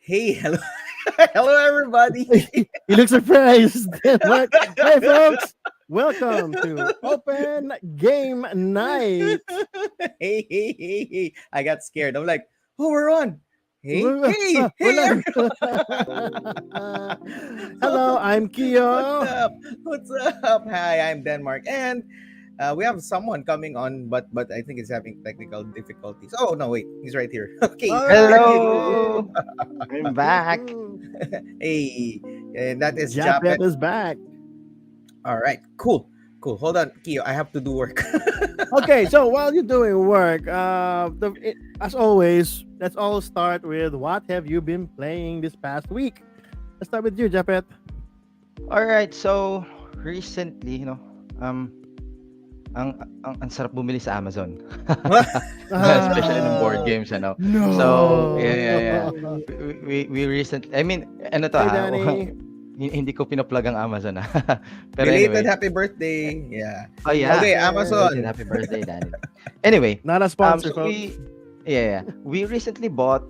Hey, hello, hello, everybody. You look surprised. Mark. Hey, folks. Welcome to Open Game Night. Hey. I got scared. I'm like, oh, we're on. Hey, Wala. Hello, everyone. I'm What's Kyo. up? What's up? Hi, I'm Denmark, and we have someone coming on, but I think he's having technical difficulties. Oh no, wait, he's right here. Okay, All there right. you go. Hello, I'm back. Hey, and that is Japet Japet. is back. All right, cool. Hold on, Kyo. I have to do work. Okay, so while you're doing work, as always, let's all start with what have you been playing this past week? Let's start with you, Japet. All right, so recently, um, ang sarap bumili sa Amazon. Especially ng board Ah, games, ano. So, yeah. No. We recently, I mean, ano to Hey, ha, Danny. hindi ko pinaplug ang Amazon ha. Pero belated anyway, happy birthday. Yeah. oh yeah, Okay, belated Amazon. happy birthday, Daniel. Anyway, Not a sponsor, so folks. we recently bought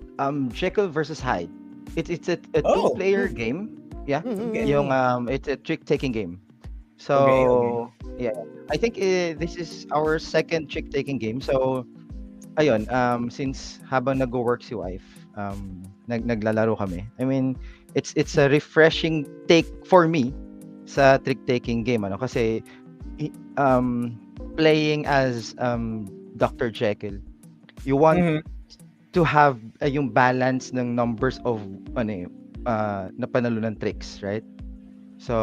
Jekyll versus Hyde. It's a Oh, two-player game. Yeah. okay. Yung it's a trick-taking game. Okay. So, yeah. I think this is our second trick-taking game. So, ayun, since habang nag-work si wife, naglalaro kami. I mean, it's a refreshing take for me sa trick-taking game, ano, kasi i- um playing as Dr. Jekyll, you want Mhm. to have yung balance ng numbers of na panalunan tricks, right? Mhm. So,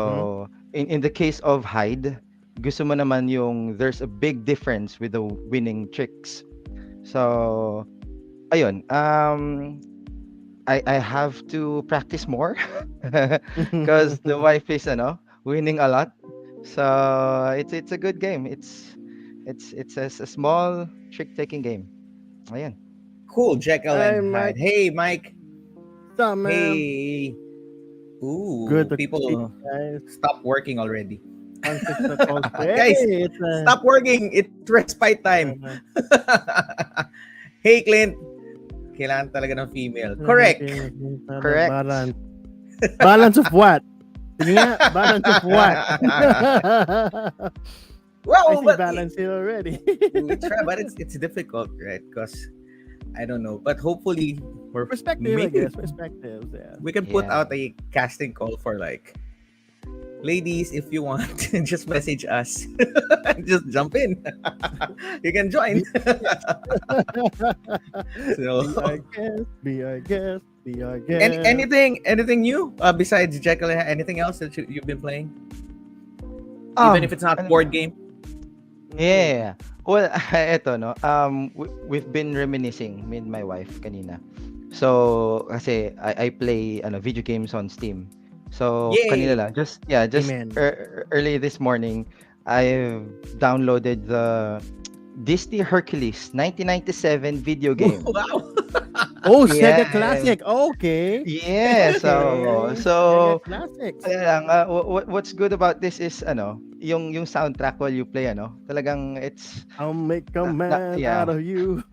in the case of Hyde, gusto mo naman yung there's a big difference with the winning tricks. So, ayun, I have to practice more because the wife is winning a lot. So, it's a good game. It's a small trick-taking game. Ayan. Cool, Jekyll Hey, and Mike. Hyde. Hey, Mike. What's up, man? Hey. Good Ooh, to see you people guys. stop working already. Francis at also. Hey, Guys, it's stop working. It's respite time. uh, Hey, Clint. Kailangan talaga ng female. Correct. Correct. balance. Balance of what? Sige nga, balance of what? I Well, see but balance here already. we try, but it's difficult, right? Because I don't know, but hopefully Perspective, I maybe guess. Perspectives, yeah. we can put Yeah. out a casting call for like ladies if you want. Just message us. Just jump in. You can join. So Be our guest. Any anything new besides Jekyll? Anything else that you've been playing? Even if it's not Ano board ba? game. Yeah. Well, eto no. We've been reminiscing, me and my wife kanina. So, kasi I play video games on Steam. So, kanina Yay! lang, just Amen. early this morning, I've downloaded the Disney Hercules 1997 video game. Wow. Oh, Sega Yeah. Classic. Okay. Yeah, so Okay. so Sega Classics. kaya lang, what's good about this is yung soundtrack while you play, talagang it's I'll make a man yeah. out of you.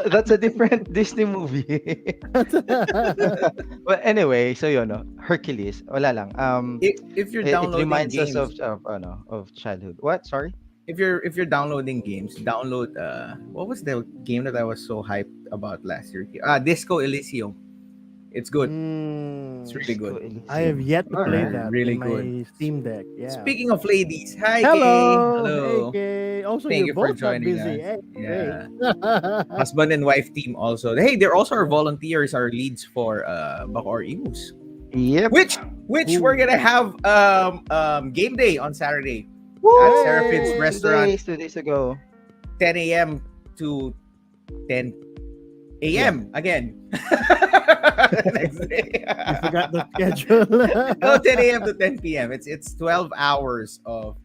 That's a different Disney movie. Well, anyway, so yun, Hercules, wala lang. If you're It downloading reminds us games, of childhood. What? Sorry? if you're downloading games, download what was the game that I was so hyped about last year? Disco Elysium. It's good. It's Mm, really Disco good. I have Elysium. yet to play Alright. that Really in my good. Steam Deck. Yeah. Speaking of ladies, hi Kay. Hello, Hello. AK. Also, Thank you're you for both not joining busy. us. Hey, great. Yeah. Husband and wife team also. Hey, they're also our volunteers, our leads for Bacoor Emus. Yep. Which Ooh. we're gonna have game day on Saturday Woo! at Seraphim's Restaurant, 2 days ago. 10 a.m. to 10 a.m. again. Next day. You forgot the schedule. No, 10 a.m. to 10 p.m. It's 12 hours of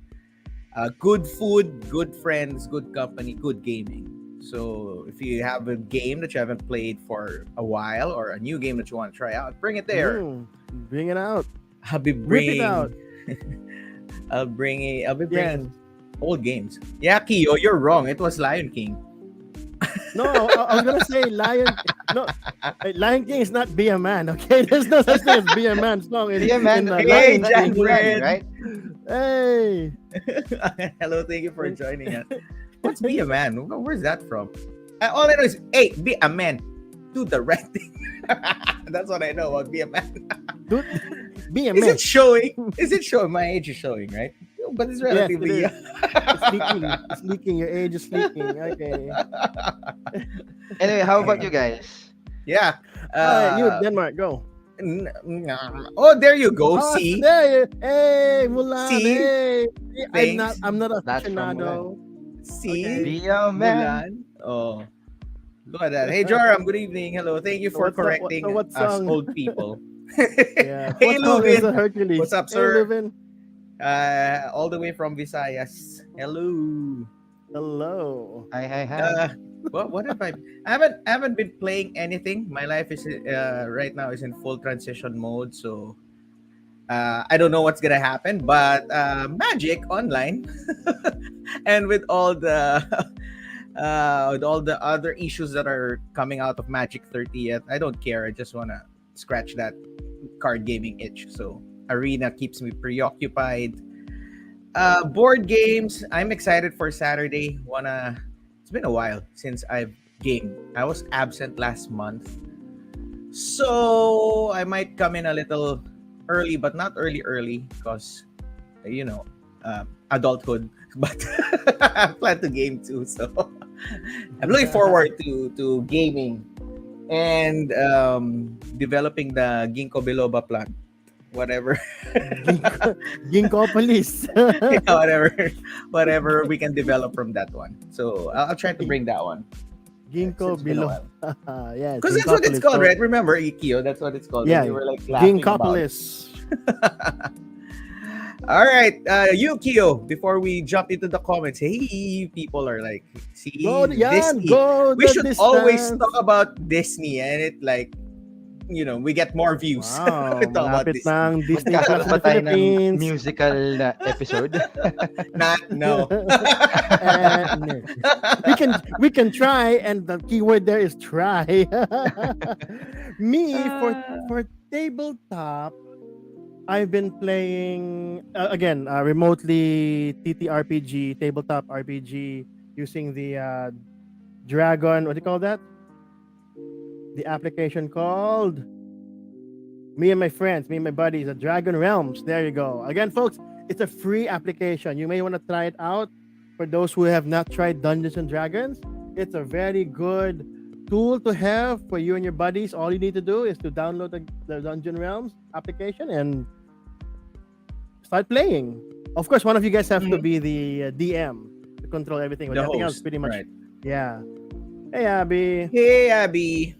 good food, good friends, good company, good gaming. So if you have a game that you haven't played for a while or a new game that you want to try out, bring it there. Bring it out. I'll be Whip it bringing. out. I'll be Yes. bringing old games. Yeah, Kyo, you're wrong. It was Lion King. No, I was gonna say Lion. No, Lion King is not Be a Man, okay? There's no such thing as Be a Man song Yeah, man. in Hey, Lion Jack King. Fred. Right? Hey! Hello, thank you for joining us. What's Be a Man? Where's that from? All I know is, hey, be a man. Do the right thing. That's what I know about Be a Man. Dude, Be a Is Man. it showing? Is it showing? My age is showing, right? But it's Yes, it relatively is. It's leaking. It's leaking. Your age is leaking. Okay. Anyway, how about you guys? Yeah. All right, you, Denmark, go. Oh, there you go. Oh, See? there you. Hey, Mulan. See? Hey. Thanks. I'm not a That's from aficionado. See? Okay. Be a man. Mulan. Oh. Look at that. Hey, Joram. Good evening. Hello. Thank you So for what's up- correcting so what us song? old people. Yeah. Hey, What song is Lubin. Hercules? What's up, Hey, sir? Lubin. All the way from Visayas. Hello. Hello. Hi. What have I haven't been playing anything. My life is right now is in full transition mode, so I don't know what's gonna happen. But Magic Online, and with all the other issues that are coming out of Magic 30th, I don't care. I just wanna scratch that card gaming itch. So Arena keeps me preoccupied. Board games. I'm excited for Saturday. It's been a while since I've gamed. I was absent last month. So I might come in a little early, but not early because adulthood. But I plan to game too. So I'm looking forward to gaming and developing the Ginkgo biloba plant. Whatever. Ginkgopolis. whatever we can develop from that one. So I'll try to bring that one. Ginkgo It's been a below. Yeah. Because that's what it's Ginkgopolis. called, right? Remember, Ikio? That's what it's called. Yeah, You were like laughing about. Ginkgopolis. All right, Yukio, before we jump into the comments, hey, people are like, see, Go yan, Disney. go We the should always distance. talk about Disney and it like, we get more views. Wow, We talk about malapit Disney. ng Disney Plus Magkakaroon in ba the tayo ng Philippines. musical na episode? No. No. we can try, and the keyword there is try. Me for tabletop, I've been playing again remotely TTRPG, tabletop RPG, using the Dragon. What do you call that? The application called me and my friends, me and my buddies, at Dragon Realms. There you go. Again, folks, it's a free application. You may want to try it out. For those who have not tried Dungeons and Dragons, it's a very good tool to have for you and your buddies. All you need to do is to download the Dungeon Realms application and start playing. Of course, one of you guys have to be the DM to control everything. But The everything else host, pretty much. right. Yeah. Hey, Abby. Hey, Abby.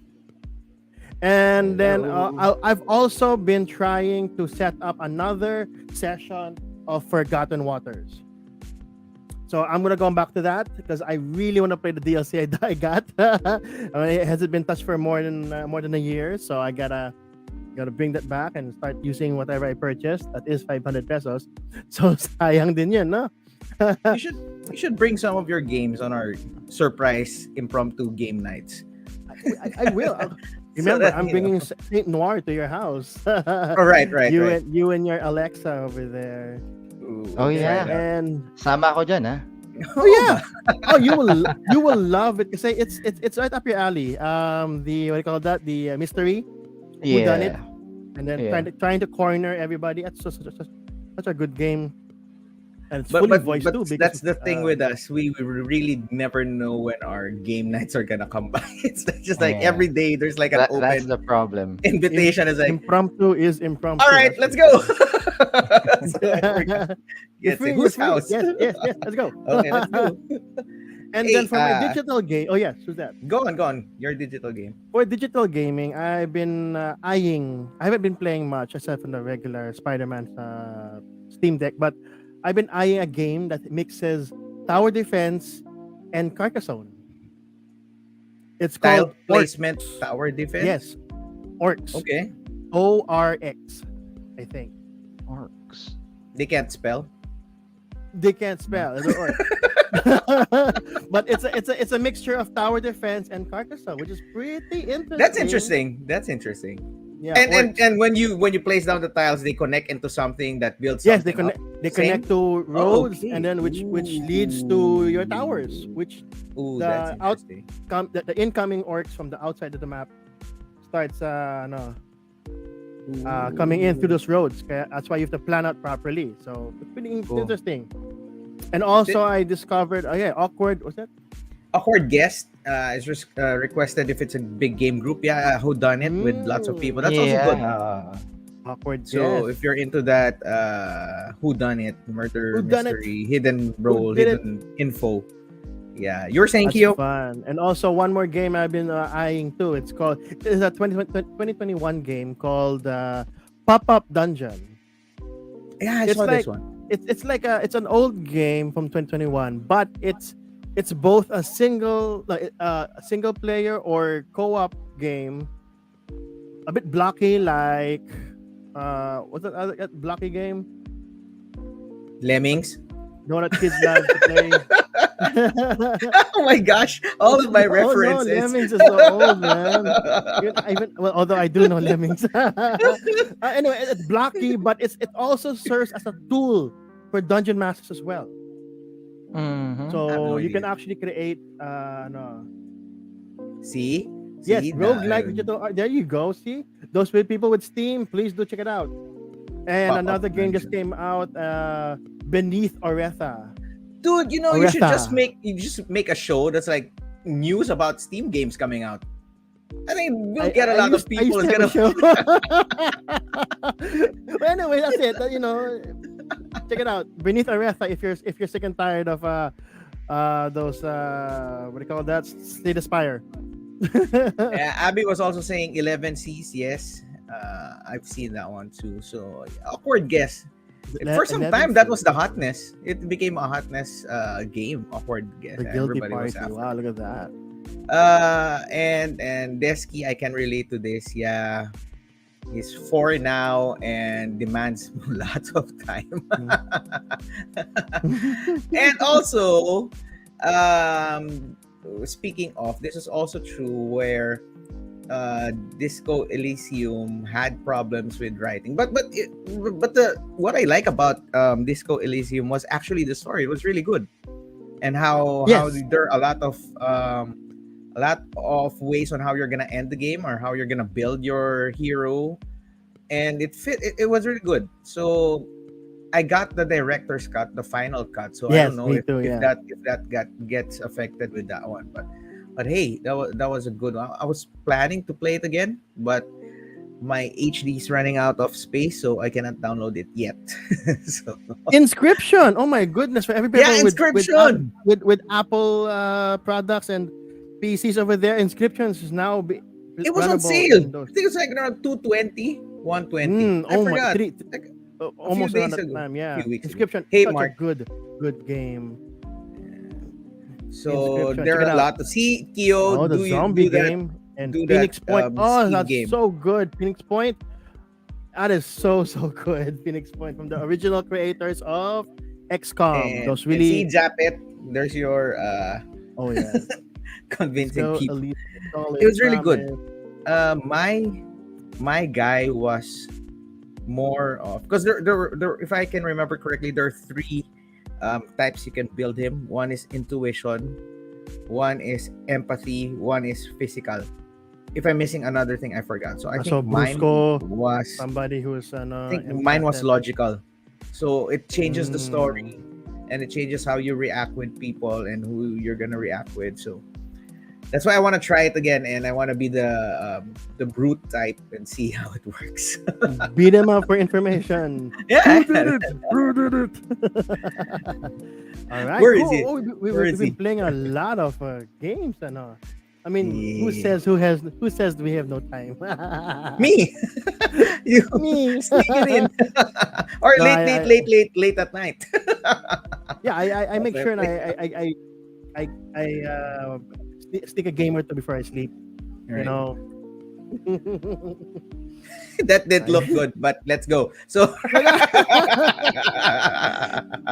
And then Hello. I've also been trying to set up another session of Forgotten Waters. So I'm gonna go back to that because I really want to play the DLC I got. I mean, it hasn't been touched for more than a year, so I gotta bring that back and start using whatever I purchased. That is 500 pesos. So sayang din yun, no? You should bring some of your games on our surprise impromptu game nights. I will. Remember, that, I'm you bringing Saint Noir to your house. Oh, right. You and your Alexa over there. Ooh, Oh, yeah. right. And Sama ako dyan, ha? oh yeah, oh you will love it because it's right up your alley. The what do you call that? The mystery. Who done it? And then Yeah. trying to corner everybody. That's such a good game. And it's But, fully but, voiced but too. that's the thing with us. We really never know when our game nights are gonna come by. It's just like Yeah. every day there's like an That's open the problem. invitation. Is like, impromptu is impromptu. all right, let's that's go. for So sure. we're- You're Yes, free, whose you're free. house? Yes, let's go. Okay, let's go. And Hey, then for my digital game, oh yes, who's that? Go on. Your digital game. For digital gaming, I've been eyeing. I haven't been playing much aside from the regular Spider-Man Steam Deck, but I've been eyeing a game that mixes tower defense and Carcassonne. It's Tile called placement, Orcs. tower defense. Yes, Orcs. Okay. ORX, I think. Orcs. They can't spell. They can't spell. It's an orc. But it's a mixture of tower defense and Carcassonne, which is pretty interesting. That's interesting. That's interesting. Yeah, And when you place down the tiles, they connect into something that builds yes, something up. they Same? connect to roads, okay. and then which leads to your towers, which Ooh, the that's out- interesting. the incoming orcs from the outside of the map starts coming in through those roads. Kaya that's why you have to plan out properly. So it's pretty Cool. interesting. And also, I discovered, awkward. What's that? Awkward guest is requested if it's a big game group. Yeah, who done it with lots of people. That's also good. Awkward. So Yes. if you're into that, who done it, murder Whodunit. mystery, hidden role, did it? hidden info. Yeah, you're saying That's Kyo? fun. And also one more game I've been eyeing too. It's a 2021 game called Pop-Up Dungeon. Yeah, I It's saw this like- one. It's like it's an old game from 2021, but it's both a single player or co-op game. A bit blocky, like what's that other blocky game? Lemmings. The one that kids love to play. Oh my gosh, all of my references. Oh no, Lemmings is so old, man. Although I do know Lemmings. Anyway, it's blocky, but it also serves as a tool for dungeon masters as well. Mhm. So I have no you can idea. actually create See? yes, See, roguelike digital art. There you go. See, those people with Steam, please do check it out. And Pop-up another game just dungeon. came out, Beneath Oretha. Dude, you should just Oretha. make a show that's like news about Steam games coming out. I think we'll get a I lot used- of people. I It's used to gonna have a show. But anyway, that's it. Check it out. Beneath Oretha, if you're sick and tired of those what do you call that? Slay the Spire. Yeah, Abby was also saying 11 Cs. Yes, I've seen that one too. So awkward guess. For some time, that was the hotness. It became a hotness game. Awkward guess. The Guilty Everybody was Party. after. Wow, look at that. And Desky, I can relate to this. Yeah, he's 4 now and demands lots of time. And also, speaking of, this is also true where Disco Elysium had problems with writing, but what I like about Disco Elysium was actually the story. It was really good, and how Yes. there are a lot of ways on how you're gonna end the game or how you're gonna build your hero, and it was really good. So I got the director's cut, the final cut. So I Yes, don't know me if, too, if yeah. that gets affected with that one, but hey, that was a good one. I was planning to play it again, but my HD is running out of space, so I cannot download it yet. So Inscription. Oh my goodness! For everybody yeah, Inscription. with Apple products and PCs over there, Inscriptions is now It was on runnable sale. in those- I think it's like around 220, 120. I oh my, forgot. Like, almost around days that ago, time. Yeah, few weeks ago. Inscription. Hey, such Mark. a good game. So Inscription, there check are it a out. lot to see. Kyo, Oh, the do you zombie do that? game and do Phoenix that, Point. Oh, Steam that's game. so good. Phoenix Point. That is so good. Phoenix Point from the original creators of XCOM. And, Those and see really. Japet, there's your Oh yeah. convincing So people. elite, solid It was really good. promise. My guy was more of, because there if I can remember correctly, there are 3 types you can build him. One is intuition, one is empathy, one is physical. If I'm missing another thing, I forgot. So I think So mine Brusco, was somebody who's I think mine was empathic. logical. So it changes the story Mm. and it changes how you react with people and who you're gonna react with. So that's why I want to try it again, and I want to be the brute type and see how it works. Beat him up for information. Yeah. Who did it? Who did it? All right. Where is cool. it? Oh, Where we've is been he? playing a lot of games, and I mean, who Yeah. says we have no time? Me. You Me. sneak it in. Or No, late at night. Yeah, I make Okay. sure and I stick a game or two before I sleep. You Right. know, That did look good, but let's go. So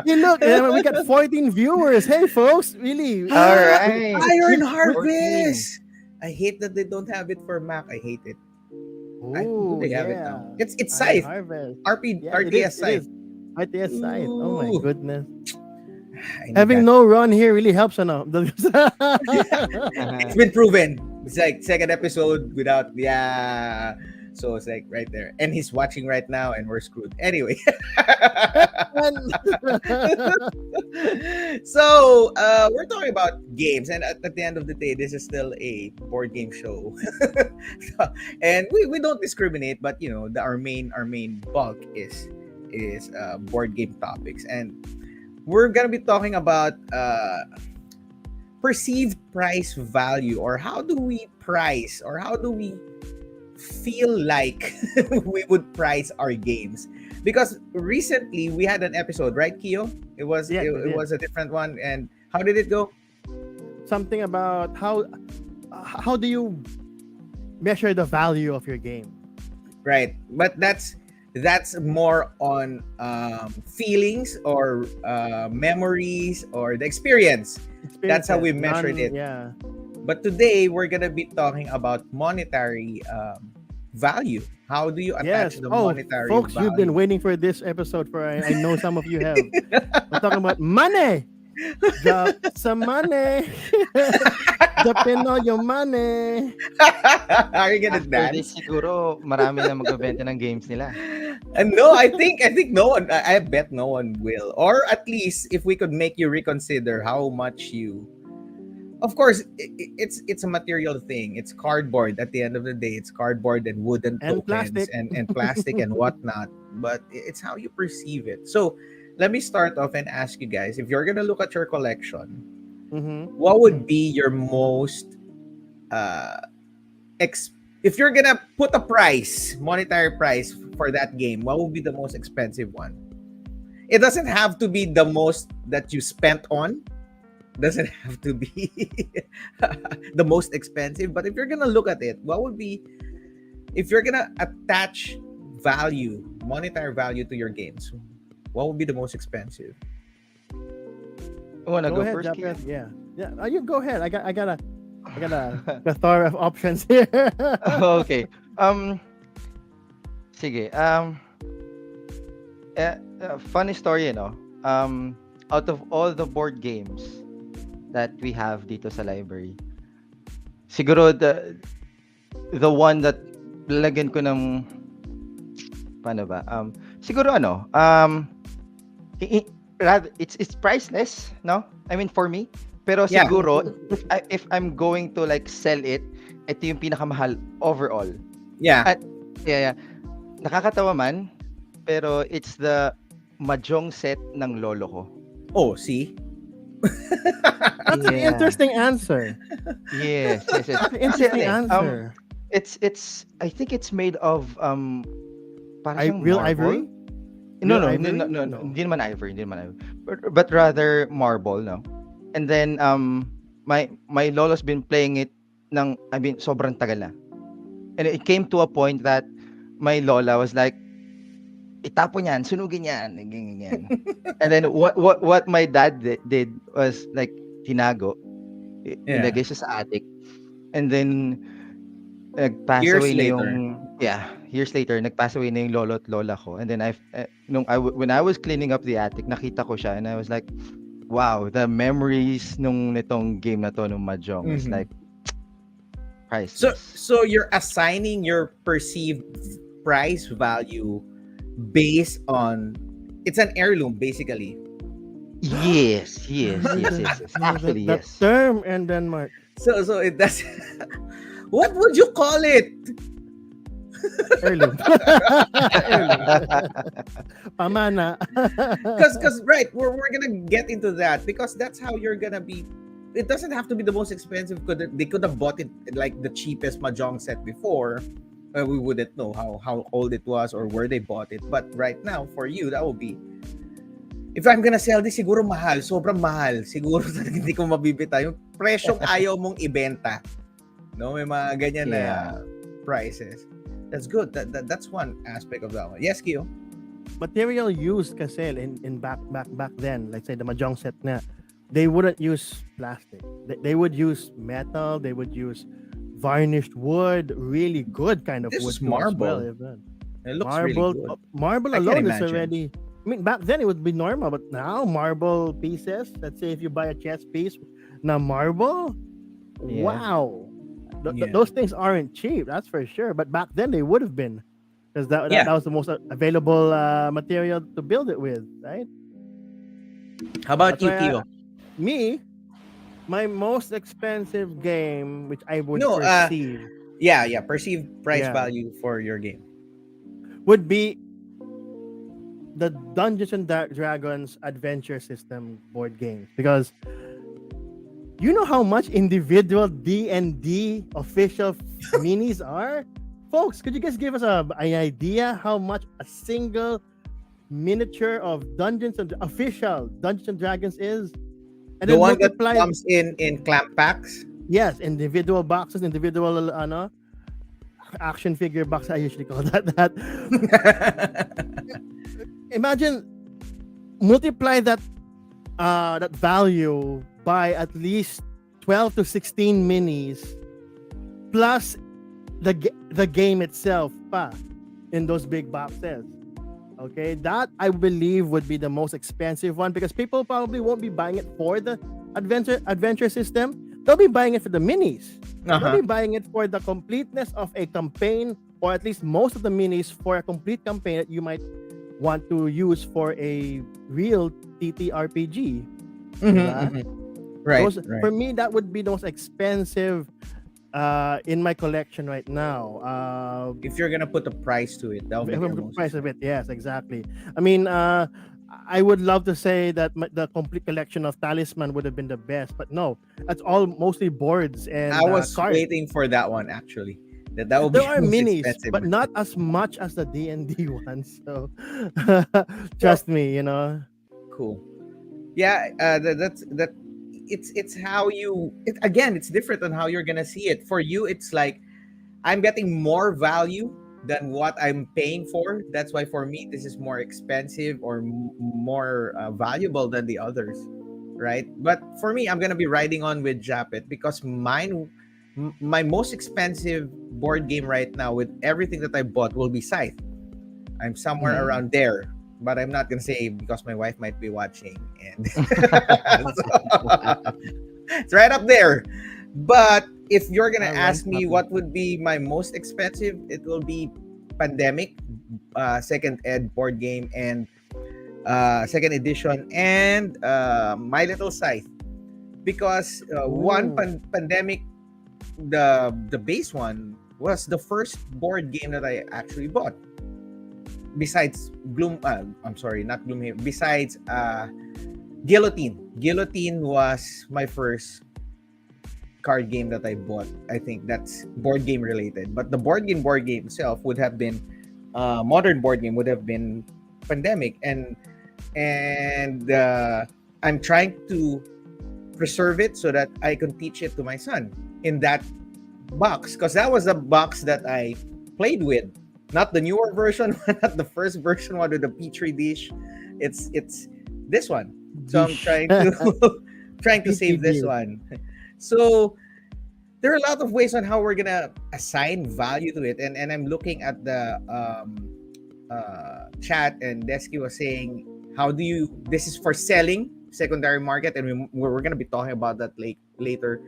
You look, we got 14 viewers. Hey, folks, really? All right. Iron 14. Harvest. I hate that they don't have it for Mac. I hate it. Do Oh, they have it yeah. now? It's Iron Scythe. Harvest. RTS Yeah, it is. It Scythe. is. RTS side. Oh my Ooh. goodness. I need Having that. no run here really helps, ano? It's been proven. It's like second episode without So it's like right there. And he's watching right now and we're screwed. Anyway. So we're talking about games, and at the end of the day, this is still a board game show. And we don't discriminate, but you know, our main bulk is board game topics. And we're gonna be talking about perceived price value, or how do we price, or how do we feel like we would price our games. Because recently we had an episode, right, Kyo? It was Yeah, it, we it did. was a different one. And how did it go? Something about how do you measure the value of your game? Right, but that's more on feelings, or memories, or the experience. That's how we measured it. Yeah. But today we're gonna be talking about monetary value. How do you attach Yes. the Oh, monetary folks, value? you've been waiting for this episode for I know some of you have. We're talking about money. Drop some money. Drop in all your money. Are you gonna After this, dance? siguro marami na magbebenta ng games nila. No, I think no one. I bet no one will. Or at least if we could make you reconsider how much you. Of course, it's a material thing. It's cardboard. At the end of the day, it's cardboard and wooden And tokens plastic. and plastic and whatnot. But it's how you perceive it. So let me start off and ask you guys: if you're gonna look at your collection, Mm-hmm. what would be your most if you're gonna put a price, monetary price for that game, what would be the most expensive one? It doesn't have to be the most that you spent on. Doesn't have to be the most expensive. But if you're gonna look at it, what would be, if you're gonna attach value, monetary value to your games, what would be the most expensive? You wanna go ahead, first, Kian? Japet. Yeah. Yeah. You go ahead. I got a plethora of options here. Okay. Sige. Funny story, you know. Out of all the board games that we have dito sa library, siguro the one that lalagyan ko ng paano ba? Siguro rather it's priceless, no? I mean for me. Pero Yeah. siguro if I'm going to like sell it, ito yung pinakamahal overall. Yeah. Yeah. Nakakatawa man, pero it's the mahjong set ng lolo ko. Oh, see? That's an Yeah. interesting answer. Yes. That's an interesting answer. It's I think it's made of parang siyang Real marble. ivory? No, Real no, ivory? no, hindi naman ivory. But rather marble, no. And then my lolo's been playing it sobrang tagal na. And it came to a point that my lola was like, itapon yan, sunugin yan, ganyan. And then what my dad did was like tinago. Yeah. Ilagay siya sa attic. And then nagpass Years away na later. yung years later nagpass away na yung lolo at lola ko. And then when I was cleaning up the attic, nakita ko siya and I was like, wow, the memories nitong game na to nung mahjong is Mhm. like priceless. So you're assigning your perceived price value based on, it's an heirloom basically. Yes. Actually, That yes. term in Denmark. So it does. What would you call it? Heirloom. Pamana. Because right, we're gonna get into that, because that's how you're gonna be. It doesn't have to be the most expensive. They could have bought it like the cheapest mahjong set before. We wouldn't know how old it was or where they bought it. But right now, for you, that would be, if I'm gonna sell this, siguro mahal, sobrang mahal. Siguro hindi ko mabibita. Yung presyong ayaw mong ibenta. No, may mga ganyan na prices, that's good. That's one aspect of that one. Yes, Kyo. Material used kasi in back then, let's say the mahjong set na, they wouldn't use plastic. They would use metal, they would use varnished wood, really good kind of This wood is too as well. marble. Even. It looks really good. Marble I can alone is imagine. already. I mean, back then it would be normal, but now marble pieces. Let's say if you buy a chess piece, na marble, Yeah. wow, Yeah. those things aren't cheap. That's for sure. But back then they would have been, because Yeah. that was the most available material to build it with, right? How about That's you, why Kyo? Me, my most expensive game, which I would No, perceive, yeah. Perceived price Yeah. value for your game. would be the Dungeons and Dragons Adventure System board games, because you know how much individual D&D official minis are, folks. Could you guys give us an idea how much a single miniature of official Dungeons and Dragons is, and The then one that multiply? comes in clamp packs. Yes, individual boxes, individual action figure box. I usually call that. Imagine multiply that value by at least 12 to 16 minis plus the game itself pa in those big boxes. Okay, that I believe would be the most expensive one, because people probably won't be buying it for the adventure system. They'll be buying it for the minis. They'll be buying it for the completeness of a campaign, or at least most of the minis for a complete campaign that you might want to use for a real TTRPG. Right, Those, right. For me, that would be the most expensive in my collection right now. If you're gonna put a price to it, that'll be If the I'm the most. price of it, yes, exactly. I mean, I would love to say that the complete collection of Talisman would have been the best, but no, that's all mostly boards and I was cards. waiting for that one actually. That would be There are the most minis, expensive. but not as much as the D&D ones. So, trust me, you know. Cool. Yeah, that's that. It's how you. Again, it's different on how you're gonna see it. For you, it's like I'm getting more value than what I'm paying for. That's why for me, this is more expensive or more valuable than the others, right? But for me, I'm gonna be riding on with Japet because my most expensive board game right now with everything that I bought will be Scythe. I'm somewhere around there, but I'm not gonna say because my wife might be watching, and it's right up there. But if you're gonna I ask went me up what would be my most expensive, it will be Pandemic, second ed board game, and second edition, and My Little Scythe, because one Pandemic, the base one was the first board game that I actually bought. Besides I'm sorry, not Gloomhaven. Besides Guillotine. Guillotine was my first card game that I bought. I think that's board game related. But the board game itself would have been modern board game would have been Pandemic, and I'm trying to preserve it so that I can teach it to my son in that box, because that was the box that I played with. Not the newer version, not the first version one with the petri dish. It's this one. So I'm trying to trying to save this one. So there are a lot of ways on how we're gonna assign value to it, and I'm looking at the chat, and Desky was saying, how do you? This is for selling secondary market, and we're gonna be talking about that later.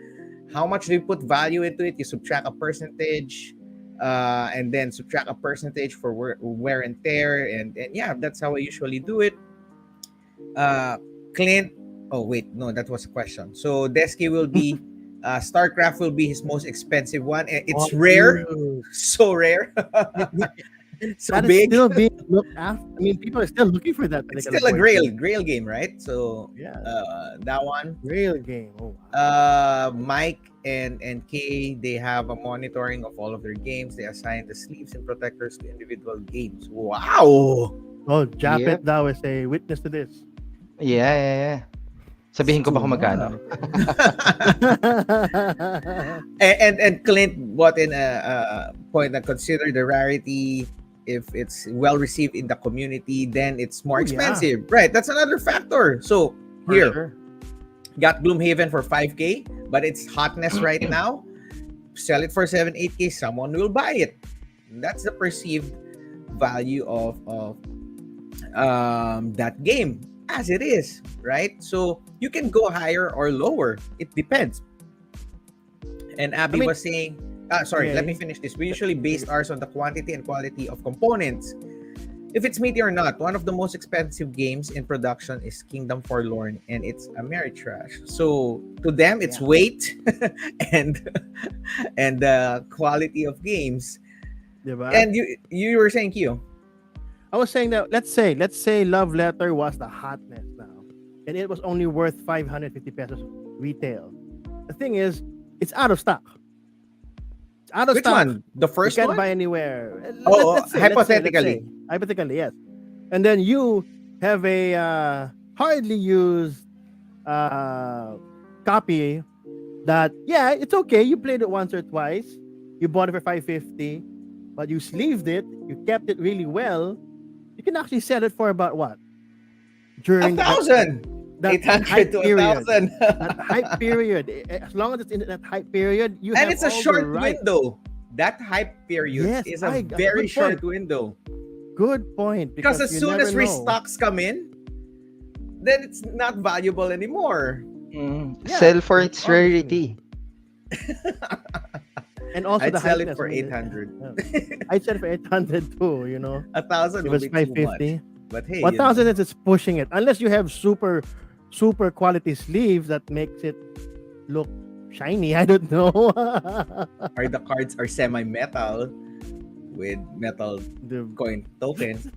How much do you put value into it? You subtract a percentage. And then subtract a percentage for wear and tear, and yeah, that's how I usually do it. Clint, oh wait, no, that was a question. So Desky will be StarCraft will be his most expensive one. It's rare, so rare, so that big. is still being looked after. I mean, people are still looking for that. It's still a grail game, right? So yeah, that one. grail game. Oh, wow. Mike and Kay, they have a monitoring of all of their games. They assign the sleeves and protectors to individual games. Wow. Oh, Japet, Yep. thou is a witness to this. Yeah. Sabihin ko Too ba kung magkano? much. And Clint brought in a point that consider the rarity. If it's well received in the community, then it's more Oh, yeah. expensive. Right. That's another factor. So For here, sure. got Gloomhaven for 5K, but it's hotness right now. Sell it for 7, 8K, someone will buy it. That's the perceived value of that game as it is, right? So you can go higher or lower. It depends. And Abby I mean- was saying, sorry, let me finish this. We usually base ours on the quantity and quality of components. If it's meaty or not, one of the most expensive games in production is Kingdom Forlorn, and it's a merry trash. So to them, it's weight and the quality of games. Diba? And you were saying, Q. I was saying that let's say Love Letter was the hotness now, and it was only worth 550 pesos retail. The thing is, it's out of stock. It's out of Which stock. one? The You first can't one? buy anywhere. Oh, Let's say. hypothetically. Hypothetically, yes. And then you have a hardly used copy that, yeah, it's okay. You played it once or twice. You bought it for 550, but you sleeved it. You kept it really well. You can actually sell it for about what? During 1,000. that 800 hype to period. 1,000. That hype period. As long as it's in that hype period, you And have it's a all the short right- window. That hype period Yes, is a good very short point. window. Good point. Because as you soon never as know. restocks come in, then it's not valuable anymore. Yeah, Sell for its obviously. rarity. And also I'd the sell it hypeness, for I mean, 800. I'd sell it for 800 too, you know. 1,000 It would was be too much. 550. But hey, 1,000 is just pushing it. Unless you have super quality sleeves that makes it look shiny. I don't know. or the cards are semi-metal with metal The- coin tokens.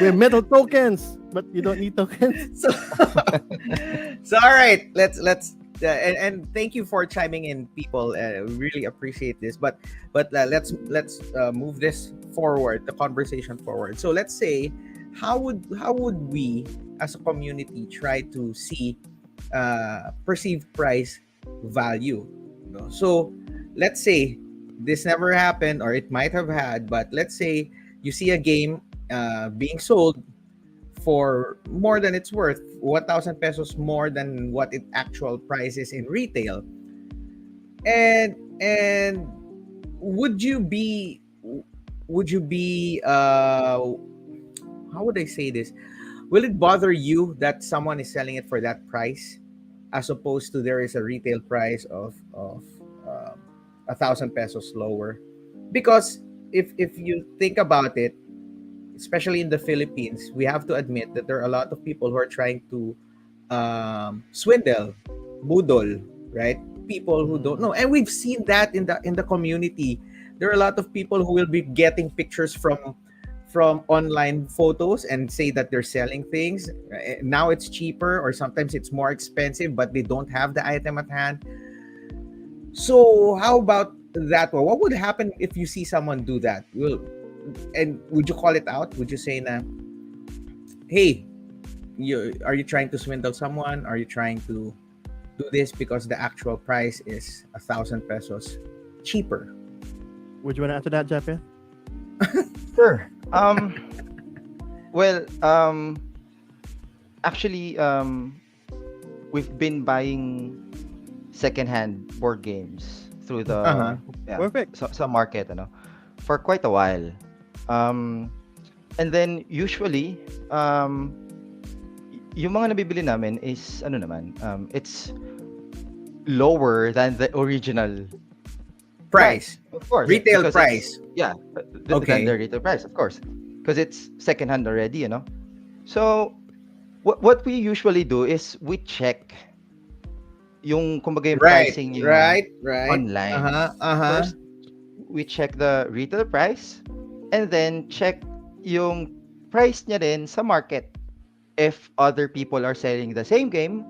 we have metal tokens, but you don't need tokens. so, so all right, let's and thank you for chiming in, people. We really appreciate this. But let's move this forward, the conversation forward. So let's say, how would we as a community try to see perceived price value? You know? So let's say this never happened, or it might have had, but let's say you see a game being sold for more than it's worth, 1,000 pesos more than what its actual price is in retail. And would you be how would I say this? Will it bother you that someone is selling it for that price, as opposed to there is a retail price of 1,000 pesos lower? Because if you think about it, especially in the Philippines, we have to admit that there are a lot of people who are trying to swindle, budol, right? People who don't know, and we've seen that in the community. There are a lot of people who will be getting pictures from online photos and say that they're selling things. Now it's cheaper, or sometimes it's more expensive, but they don't have the item at hand. So how about that one? What would happen if you see someone do that? And would you call it out? Would you say, na, hey, are you trying to swindle someone? Are you trying to do this because the actual price is 1,000 pesos cheaper? Would you want to answer that, Jeff? Sure. Well, actually, we've been buying secondhand board games through the Perfect. sa market, for quite a while. And then usually, yung mga nabibili namin is it's lower than the original Price. of course. Retail because price. Yeah, Okay. than the retail price, of course, because it's secondhand already, So, what we usually do is we check yung kumbaga yung pricing yung Right. online. First, we check the retail price, and then check yung price niya rin sa market. If other people are selling the same game,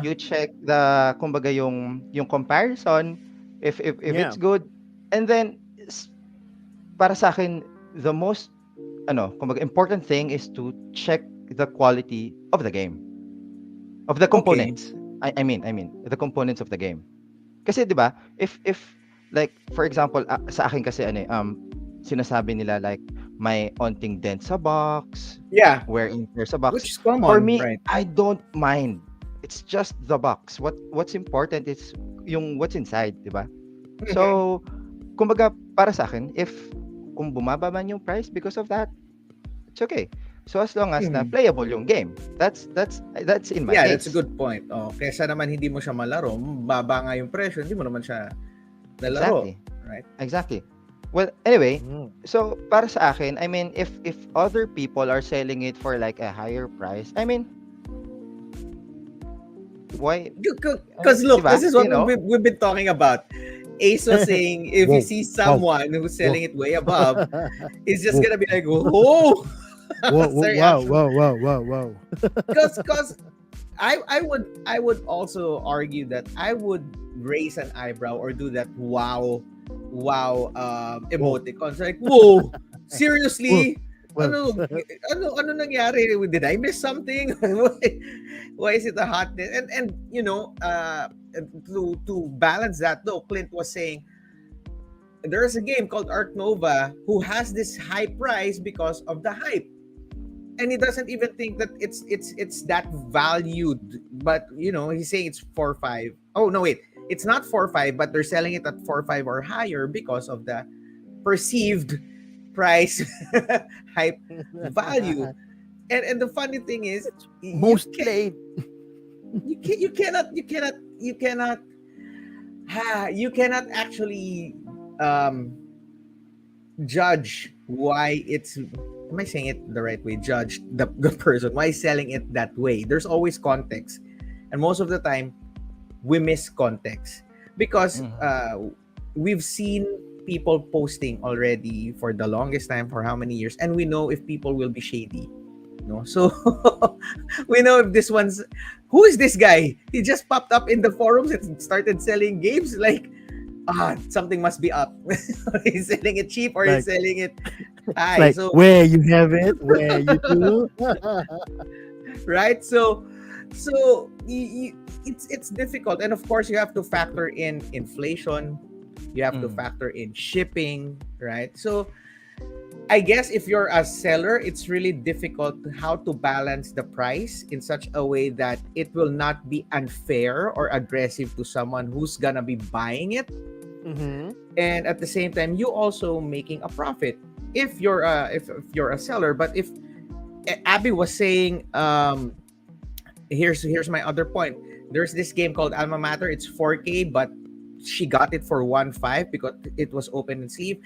you check the kumbaga yung comparison, if Yeah. it's good, and then para sa akin, the most kumbaga important thing is to check the quality of the game. of the Okay. components. I mean the components of the game. Kasi 'di ba, if like for example, sa akin kasi sinasabi nila like may onting dent sa box, Yeah, wear and tear sa which box. is For common, me, right? I don't mind. It's just the box. What's important is yung what's inside, 'di ba? Mhm. So, kumbaga para sa akin, if kung bumaba man yung price because of that, it's okay. So as long as na Mhm. playable yung game. That's in my Yeah, that's a case. good point. Oh, kesa naman hindi mo siya malaro, baba nga yung presyo, hindi mo naman siya nalaro, Exactly. right? Exactly. Well, anyway, Mm. so para sa akin, I mean, if other people are selling it for like a higher price, I mean, why, Because 'di look, ba? this is You what know? we've been talking about. Aso saying if he Whoa, sees wow, someone who's whoa, selling it way above, he's just whoa, gonna be like, "Oh, whoa, what's whoa, the wow, reaction?" wow, wow, wow, wow. Because I would also argue that I would raise an eyebrow or do that wow Whoa, emoticons like whoa whoa, seriously well, ano nangyari, did I miss something? Why is it a hotness? And to balance that though, Clint was saying there's a game called Ark Nova who has this high price because of the hype, and he doesn't even think that it's that valued. But he's saying it's 4 5. Oh no, wait, it's not 4 5, but they're selling it at 4 5 or higher because of the perceived price hype value. And the funny thing is, you most can played. you cannot you cannot actually um judge why it's am I saying it the right way? Judge the person why he's selling it that way. There's always context. And most of the time we miss context because Mhm. we've seen people posting already for the longest time for how many years, and we know if people will be shady. So we know if this one's who is this guy? He just popped up in the forums and started selling games like something must be up. He's selling it cheap or he's Like, selling it it's high. like So where you have it, where you do. right, so it's difficult, and of course you have to factor in inflation, you have to Mhm. factor in shipping, right? So I guess if you're a seller, it's really difficult how to balance the price in such a way that it will not be unfair or aggressive to someone who's gonna be buying it, Mm-hmm. and at the same time you also making a profit if you're a seller. But if Abby was saying, here's my other point. There's this game called Alma Mater. It's 4K, but she got it for 1.5 because it was open and sleeve.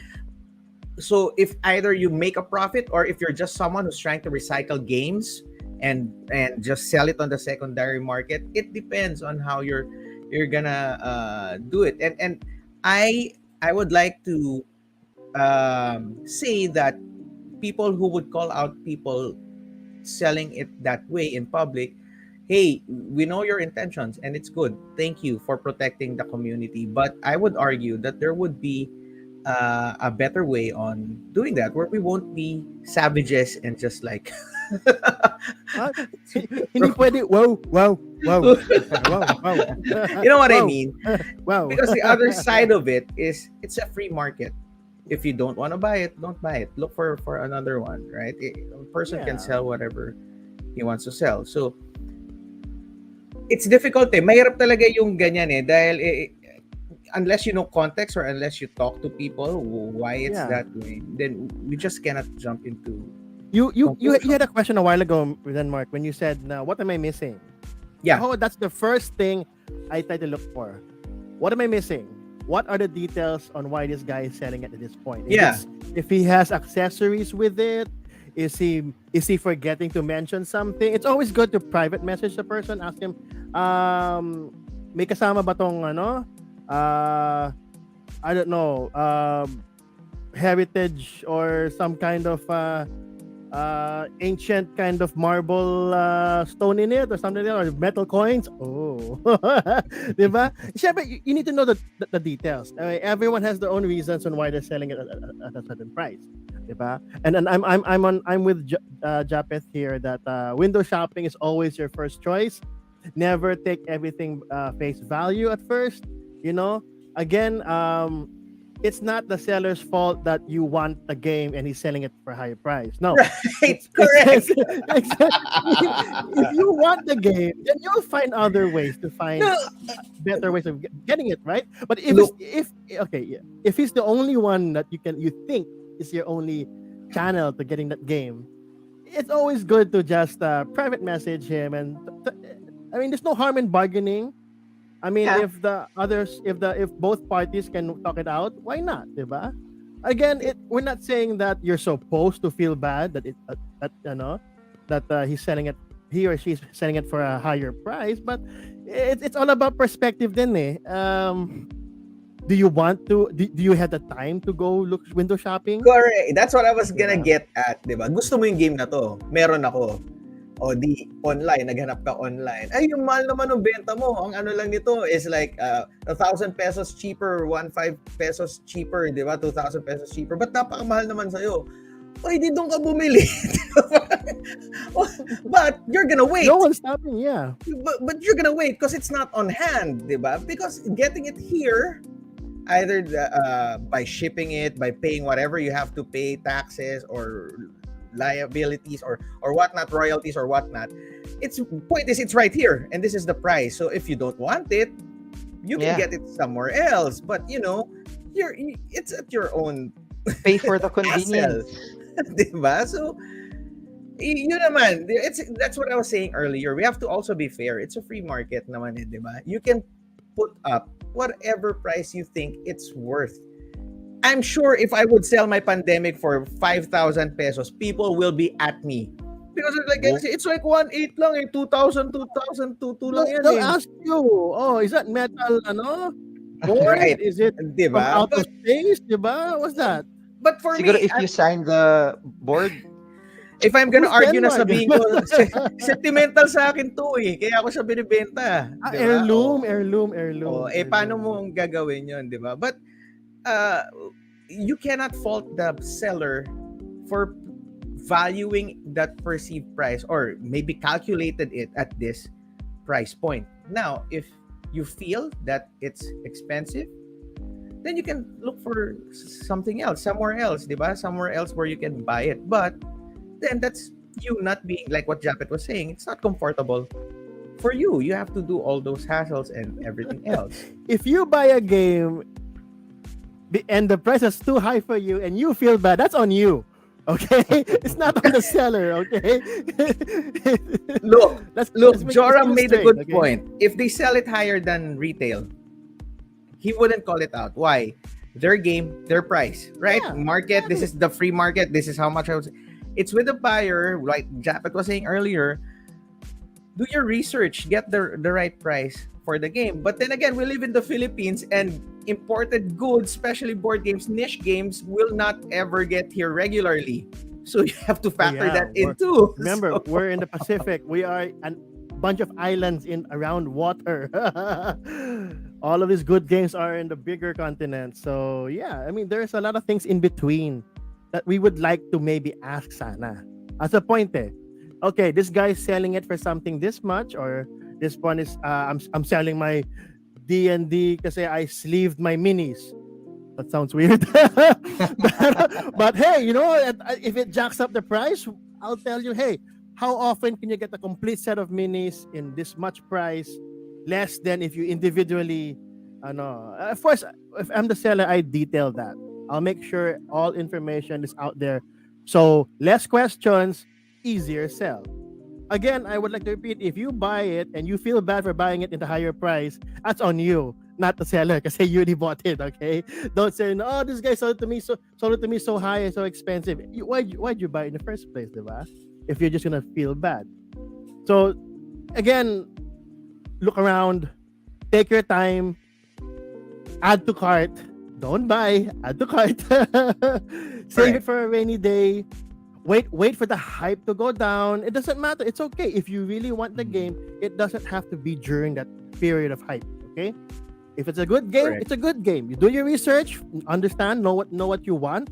So if either you make a profit or if you're just someone who's trying to recycle games and just sell it on the secondary market, it depends on how you're gonna do it. And I would like to say that people who would call out people selling it that way in public, hey, we know your intentions and it's good. Thank you for protecting the community. But I would argue that there would be a better way on doing that where we won't be savages and just like Ah, hindi pwede. Wow, wow, wow. Wow, wow. you know what I Wow, mean? wow. Because the other side of it is it's a free market. If you don't want to buy it, don't buy it. Look for another one, right? A person can Yeah. sell whatever he wants to sell. So it's difficult eh. Mahirap talaga yung ganyan eh dahil unless you know context or unless you talk to people why it's Yeah. that way, then we just cannot jump into You had conclusion. a question a while ago, then Mark, when you said, "What am I missing?" Yeah. Oh, that's the first thing I try to look for. What am I missing? What are the details on why this guy is selling it at this point? Yeah. If he has accessories with it, is he forgetting to mention something? It's always good to private message the person, ask him, may kasama ba tong ano? I don't know, heritage or some kind of ancient kind of marble stone in it or something like that, or metal coins. Oh, diba? Siyempre, you need to know the details. Everyone has their own reasons on why they're selling it at a certain price, diba? And I'm with Japeth here that window shopping is always your first choice Never take everything face value at first. You know, again, it's not the seller's fault that you want the game and he's selling it for a higher price. No, Right, it's correct. if you want the game, then you'll find other ways to find No, better ways of getting it, right? But look, if okay, yeah, if he's the only one that you think is your only channel to getting that game, it's always good to just private message him. And I mean, there's no harm in bargaining. I mean, yeah, if the others, if both parties can talk it out, why not, diba? Again, we're not saying that you're supposed to feel bad that that he's selling it, he or she's selling it for a higher price, but it's all about perspective, then. Do you want to? Do you have the time to go look window shopping? correct. That's what I was gonna Diba? get at, di ba? Gusto mo yung game na to? Meron ako. O di, online, naghanap ka online. Ay, yung mahal naman ng benta mo. Ang ano lang nito is like 1,000 pesos cheaper, 1,500 pesos cheaper, di ba? 2,000 pesos cheaper. But napakamahal naman sa'yo. O, di doon ka bumili. But you're gonna wait. No one's stopping. Yeah. But you're gonna wait because it's not on hand, di ba? Because getting it here, either by shipping it, by paying whatever you have to pay, taxes or liabilities or whatnot, royalties or whatnot. It's point is it's right here, and this is the price. So if you don't want it, you can Yeah. get it somewhere else. But it's at your own Pay for the hassle, convenience. diba? So yun naman, that's what I was saying earlier. We have to also be fair. It's a free market naman, diba? You can put up whatever price you think it's worth. I'm sure if I would sell my Pandemic for 5,000 pesos, people will be at me. Because it's like 1,800 lang eh, 2,000, 2,000, 2,200 lang yan They'll eh. ask you, oh, is that metal, board? Right. Is it from Diba? outer space, diba? What's that? But for Siguro me, if you sign the board, if I'm gonna Who's argue na Denmark? sabihin ko, sentimental sa akin to eh. Kaya ako siya binibenta. Diba? Heirloom. Paano mo gagawin yun, di ba? But you cannot fault the seller for valuing that perceived price or maybe calculated it at this price point. Now, if you feel that it's expensive, then you can look for something else, somewhere else, diba? Somewhere else where you can buy it. But then that's you not being like what Japet was saying. It's not comfortable for you. You have to do all those hassles and everything else. If you buy a game and the price is too high for you and you feel bad, that's on you. Okay, it's not on the seller. Okay. Look, let's make this Joram made a straight, good okay? point. If they sell it higher than retail, he wouldn't call it out. Why? Their game, their price, right? Yeah, Market, this is the free market. This is how much I was. It's with the buyer, like Japet was saying earlier. Do your research, get the right price for the game. But then again, we live in the Philippines and imported goods, especially board games, niche games, will not ever get here regularly. So you have to factor yeah, that in too. Remember, So- we're in the Pacific. We are a bunch of islands in around water. All of these good games are in the bigger continent. So yeah, I mean, there's a lot of things in between that we would like to maybe ask sana. As a point, okay, this guy's selling it for something this much, or this one is I'm selling my D&D because I sleeved my minis. That sounds weird. but hey, if it jacks up the price, I'll tell you, hey, how often can you get a complete set of minis in this much price, less than if you individually, of course, if I'm the seller, I detail that. I'll make sure all information is out there. So less questions, easier sell. Again, I would like to repeat, if you buy it and you feel bad for buying it in the higher price, that's on you, not the seller, because you already bought it, okay? Don't say, no, this guy sold it to me so high and so expensive. Why'd you buy it in the first place, diba? If you're just gonna feel bad. So again, look around, take your time, add to cart, don't buy, add to cart, save Right. it for a rainy day. Wait for the hype to go down. It doesn't matter. It's okay. If you really want the game, it doesn't have to be during that period of hype. Okay? If it's a good game, Correct. it's a good game. You do your research, understand, know what you want.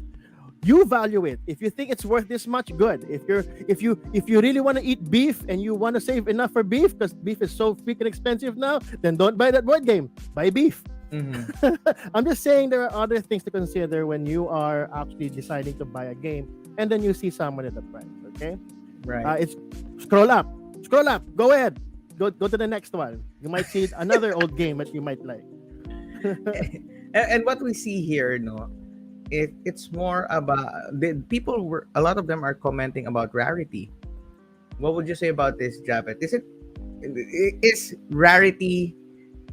You value it. If you think it's worth this much, good. If you really want to eat beef and you want to save enough for beef because beef is so freaking expensive now, then don't buy that board game. Buy beef. Mhm. I'm just saying there are other things to consider when you are actually deciding to buy a game, and then you see someone at the price. Okay, Right. it's scroll up, Go ahead, go to the next one. You might see another old game that you might like. And what we see here, no, it's more about the people were a lot of them are commenting about rarity. What would you say about this, Japet? Is rarity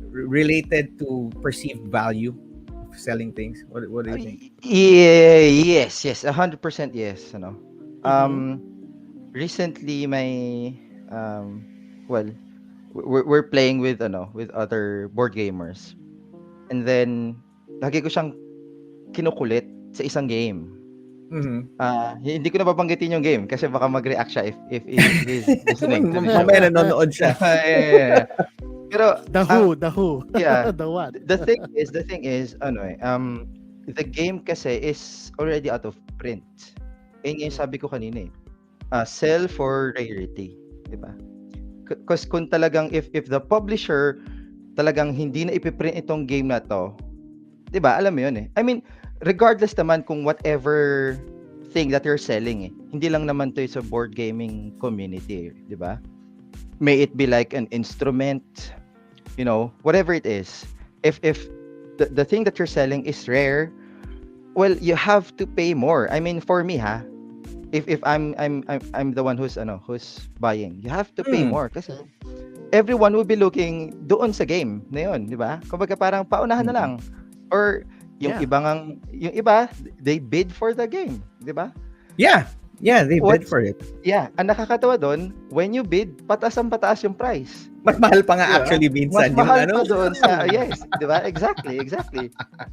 related to perceived value of selling things? What do you think? Yeah, yes, 100% yes. Mhm. Recently, well, we're playing with with other board gamers, and then lagi ko siyang kinukulit sa isang game. Mm-hmm. Hindi ko na babanggitin yung game kasi baka mag-react siya if he's listening to the show. Mamaya nanonood siya. Yeah. Pero The who, yeah, the what? the thing is, the game kasi is already out of print. Yung sabi ko kanina sell for rarity, 'di ba? Because kung talagang if the publisher talagang hindi na ipiprint itong game na to, 'di ba? Alam mo 'yun I mean, regardless naman kung whatever thing that you're selling hindi lang naman to sa board gaming community, 'di ba? May it be like an instrument, whatever it is. If the thing that you're selling is rare, well, you have to pay more. I mean, for me if I'm the one who's buying, you have to pay Mm. more kasi everyone will be looking doon sa game na yun, di ba? Kumbaga parang paunahan na lang. Or yung iba they bid for the game, di ba? Yeah, they bid for it. Yeah, ang nakakatawa doon, when you bid, pataas yung price. Mas mahal pa nga Diba? actually Mas minsan mahal yung pa doon sa, yes, di ba? Exactly.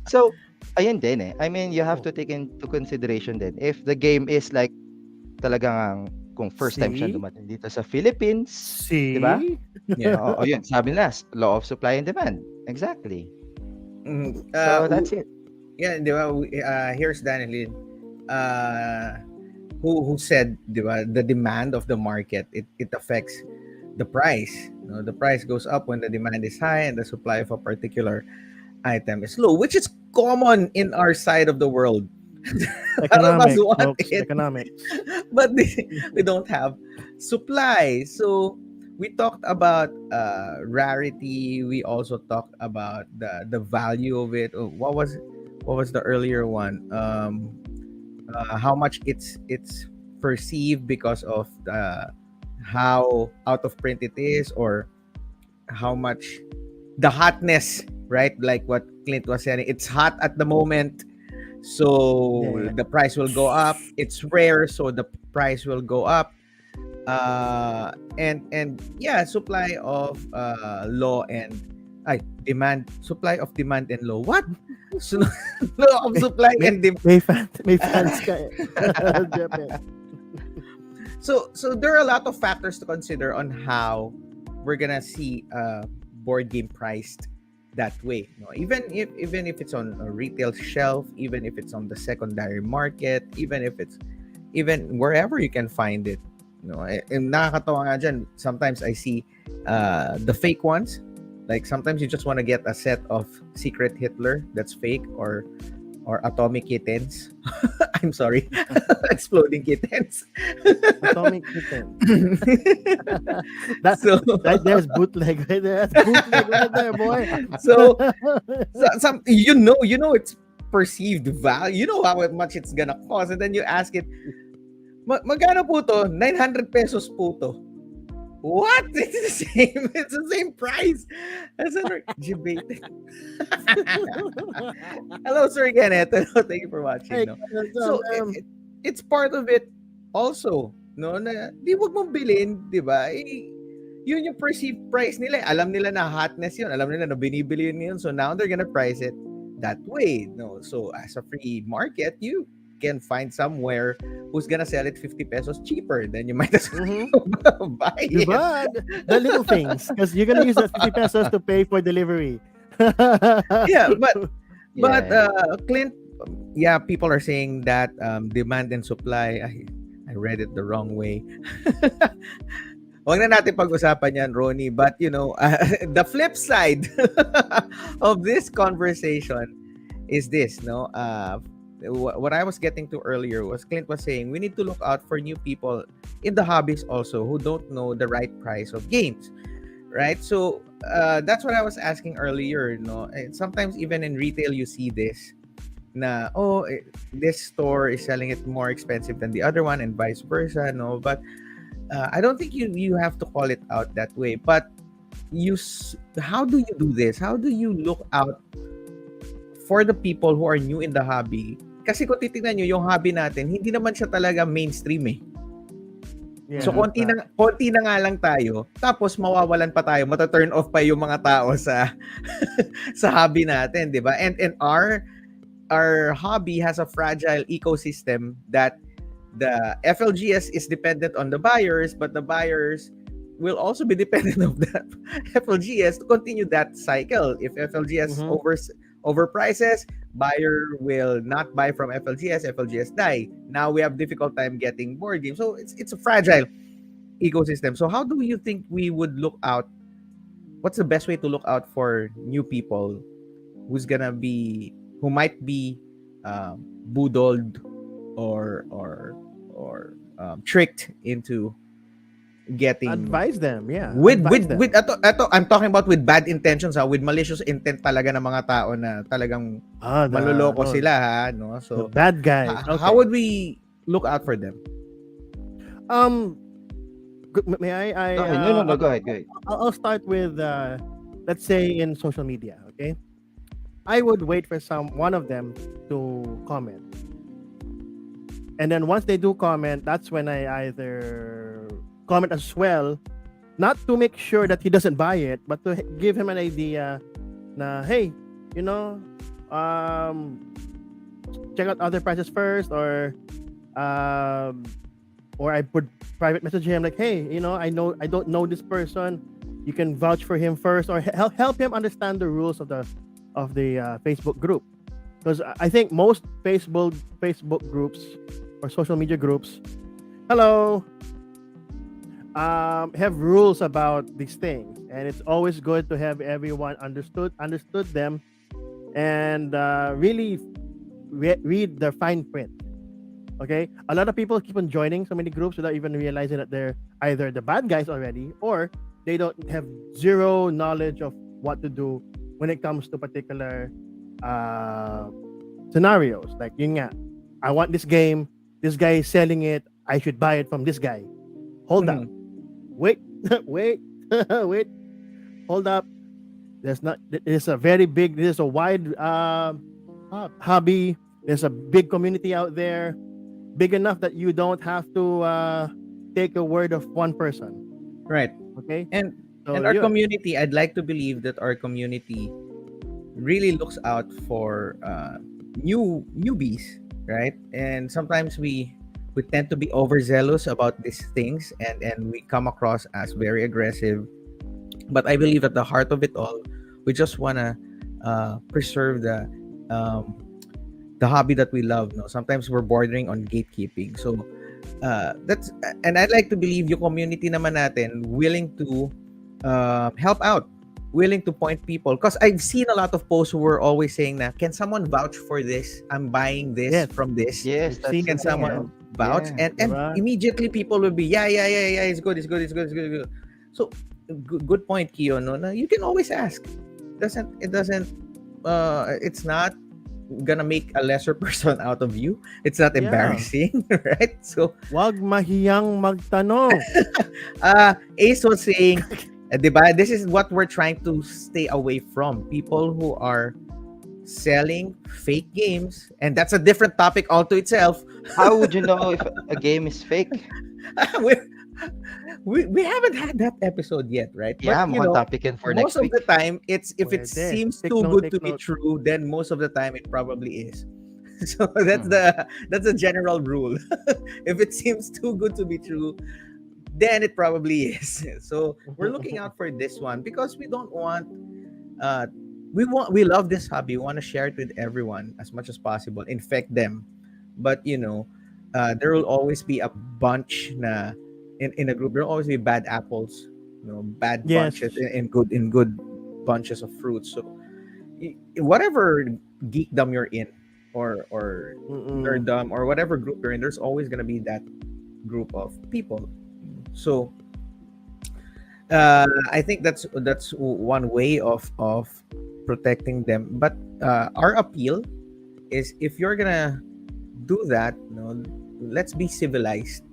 So, ayan din I mean, you have to take into consideration then if the game is like talagang kung first time siya See? dumating dito sa Philippines, See? di ba? Yeah. Yun, sabi nila, law of supply and demand. Exactly. Mhm. So, that's it. Yeah, di ba? Here's Daniel who said, di ba, the demand of the market, it affects the price. The price goes up when the demand is high and the supply of a particular item is low, which is common in our side of the world. Economics, want folks. it. Economics. But we don't have supply. So we talked about rarity. We also talked about the value of it. What was the earlier one? How much it's perceived because of how out of print it is, or how much the hotness, right? Like what Clint was saying, it's hot at the moment, so Yeah. the price will go up. It's rare, so the price will go up. And yeah, supply of law and demand, supply of demand and law. What? So, law of supply and demand. May fans ka Japan. So there are a lot of factors to consider on how we're gonna see a board game priced that way. Even if it's on a retail shelf, even if it's on the secondary market, even wherever you can find it. And nakakatawa nga dyan, sometimes I see the fake ones. Like sometimes you just want to get a set of Secret Hitler that's fake, or Atomic Kittens. I'm sorry. Exploding Kittens. Atomic Kitten. So There's bootleg right there. That's bootleg right there, boy. so some it's perceived value. You know how much it's gonna cost, and then you ask it, magkano po to? 900 pesos po to. What? It's the same price. That's debating. Hello, Sir Kenneth. Thank you for watching. Hey, So it's part of it also, na di wag mong bilhin, di ba? Yun yung perceived price nila. Alam nila na hotness yun. Alam nila na binibili yun. So now they're gonna price it that way. So as a free market, you can find somewhere who's gonna sell it 50 pesos cheaper. Then you might as well buy it. Diba? The little things, because you're gonna use that 50 pesos to pay for delivery. Yeah, but Yeah. Clint yeah, people are saying that demand and supply. I read it the wrong way. Huwag na natin pag-usapan yan, Ronnie. But, the flip side of this conversation is this, no? What I was getting to earlier was Clint was saying we need to look out for new people in the hobbies also who don't know the right price of games, right? So that's what I was asking earlier, no? And sometimes even in retail you see this na this store is selling it more expensive than the other one and vice versa, no? But I don't think you have to call it out that way. But how do you do this? How do you look out for the people who are new in the hobby? Kasi kung titingnan nyo, yung hobby natin, hindi naman siya talaga mainstream eh. Yeah, So konti na nga lang tayo, tapos mawawalan pa tayo, mata-turn off pa yung mga tao sa sa hobby natin, 'di ba? And our hobby has a fragile ecosystem that the FLGS is dependent on the buyers, but the buyers will also be dependent of the FLGS to continue that cycle. If FLGS overprices, buyer will not buy from FLGS, FLGS die. Now we have difficult time getting board games. So it's a fragile ecosystem. So how do you think we would look out? What's the best way to look out for new people who might be boodled or tricked into getting advise them, yeah. with advise them. eto, I'm talking about with bad intentions, with malicious intent talaga ng mga tao na talagang maloloko sila, ha, no? So the bad guys. how would we look out for them? May I No, go ahead. I'll start with let's say in social media, okay? I would wait for one of them to comment. And then once they do comment, that's when I either comment as well, not to make sure that he doesn't buy it, but to give him an idea na, hey, check out other prices first, or I put private message him like, hey, I don't know this person, you can vouch for him first, or help him understand the rules of the Facebook group, because I think most Facebook groups or social media groups, have rules about these things, and it's always good to have everyone understood them, and really read the fine print. Okay, a lot of people keep on joining so many groups without even realizing that they're either the bad guys already, or they don't have zero knowledge of what to do when it comes to particular scenarios. Like, yun nga, I want this game, this guy is selling it, I should buy it from this guy. Hold up. Wait, wait, hold up. This is a wide hobby. There's a big community out there, big enough that you don't have to take a word of one person. Right. Okay. And our community, I'd like to believe that our community really looks out for newbies, right? And sometimes we tend to be overzealous about these things, and we come across as very aggressive. But I believe at the heart of it all, we just want to preserve the hobby that we love. No, sometimes we're bordering on gatekeeping. So and I'd like to believe yung community naman natin willing to help out, willing to point people, because I've seen a lot of posts who were always saying na, can someone vouch for this? I'm buying this from this. Yes, Can someone vouch? And immediately people will be yeah, it's good. So good point, Kio, no? You can always ask. It's not gonna make a lesser person out of you. It's not embarrassing, right? So wag mahiyang magtanong. Ace was saying, diba, this is what we're trying to stay away from. People who are selling fake games, and that's a different topic all to itself. How would you know if a game is fake? we haven't had that episode yet, right? Yeah, but, topic for next most week. of the time, if it seems too good to be true, then most of the time it probably is. So that's the general rule. If it seems too good to be true, then it probably is. So we're looking out for this one because we don't want we love this hobby. We want to share it with everyone as much as possible, infect them. But there will always be a bunch na in a group. There will always be bad apples, bad Yes. bunches in good bunches of fruits. So whatever geekdom you're in, or Mm-mm. nerddom, or whatever group you're in, there's always gonna be that group of people. So I think that's one way of protecting them. But our appeal is, if you're gonna do that, let's be civilized.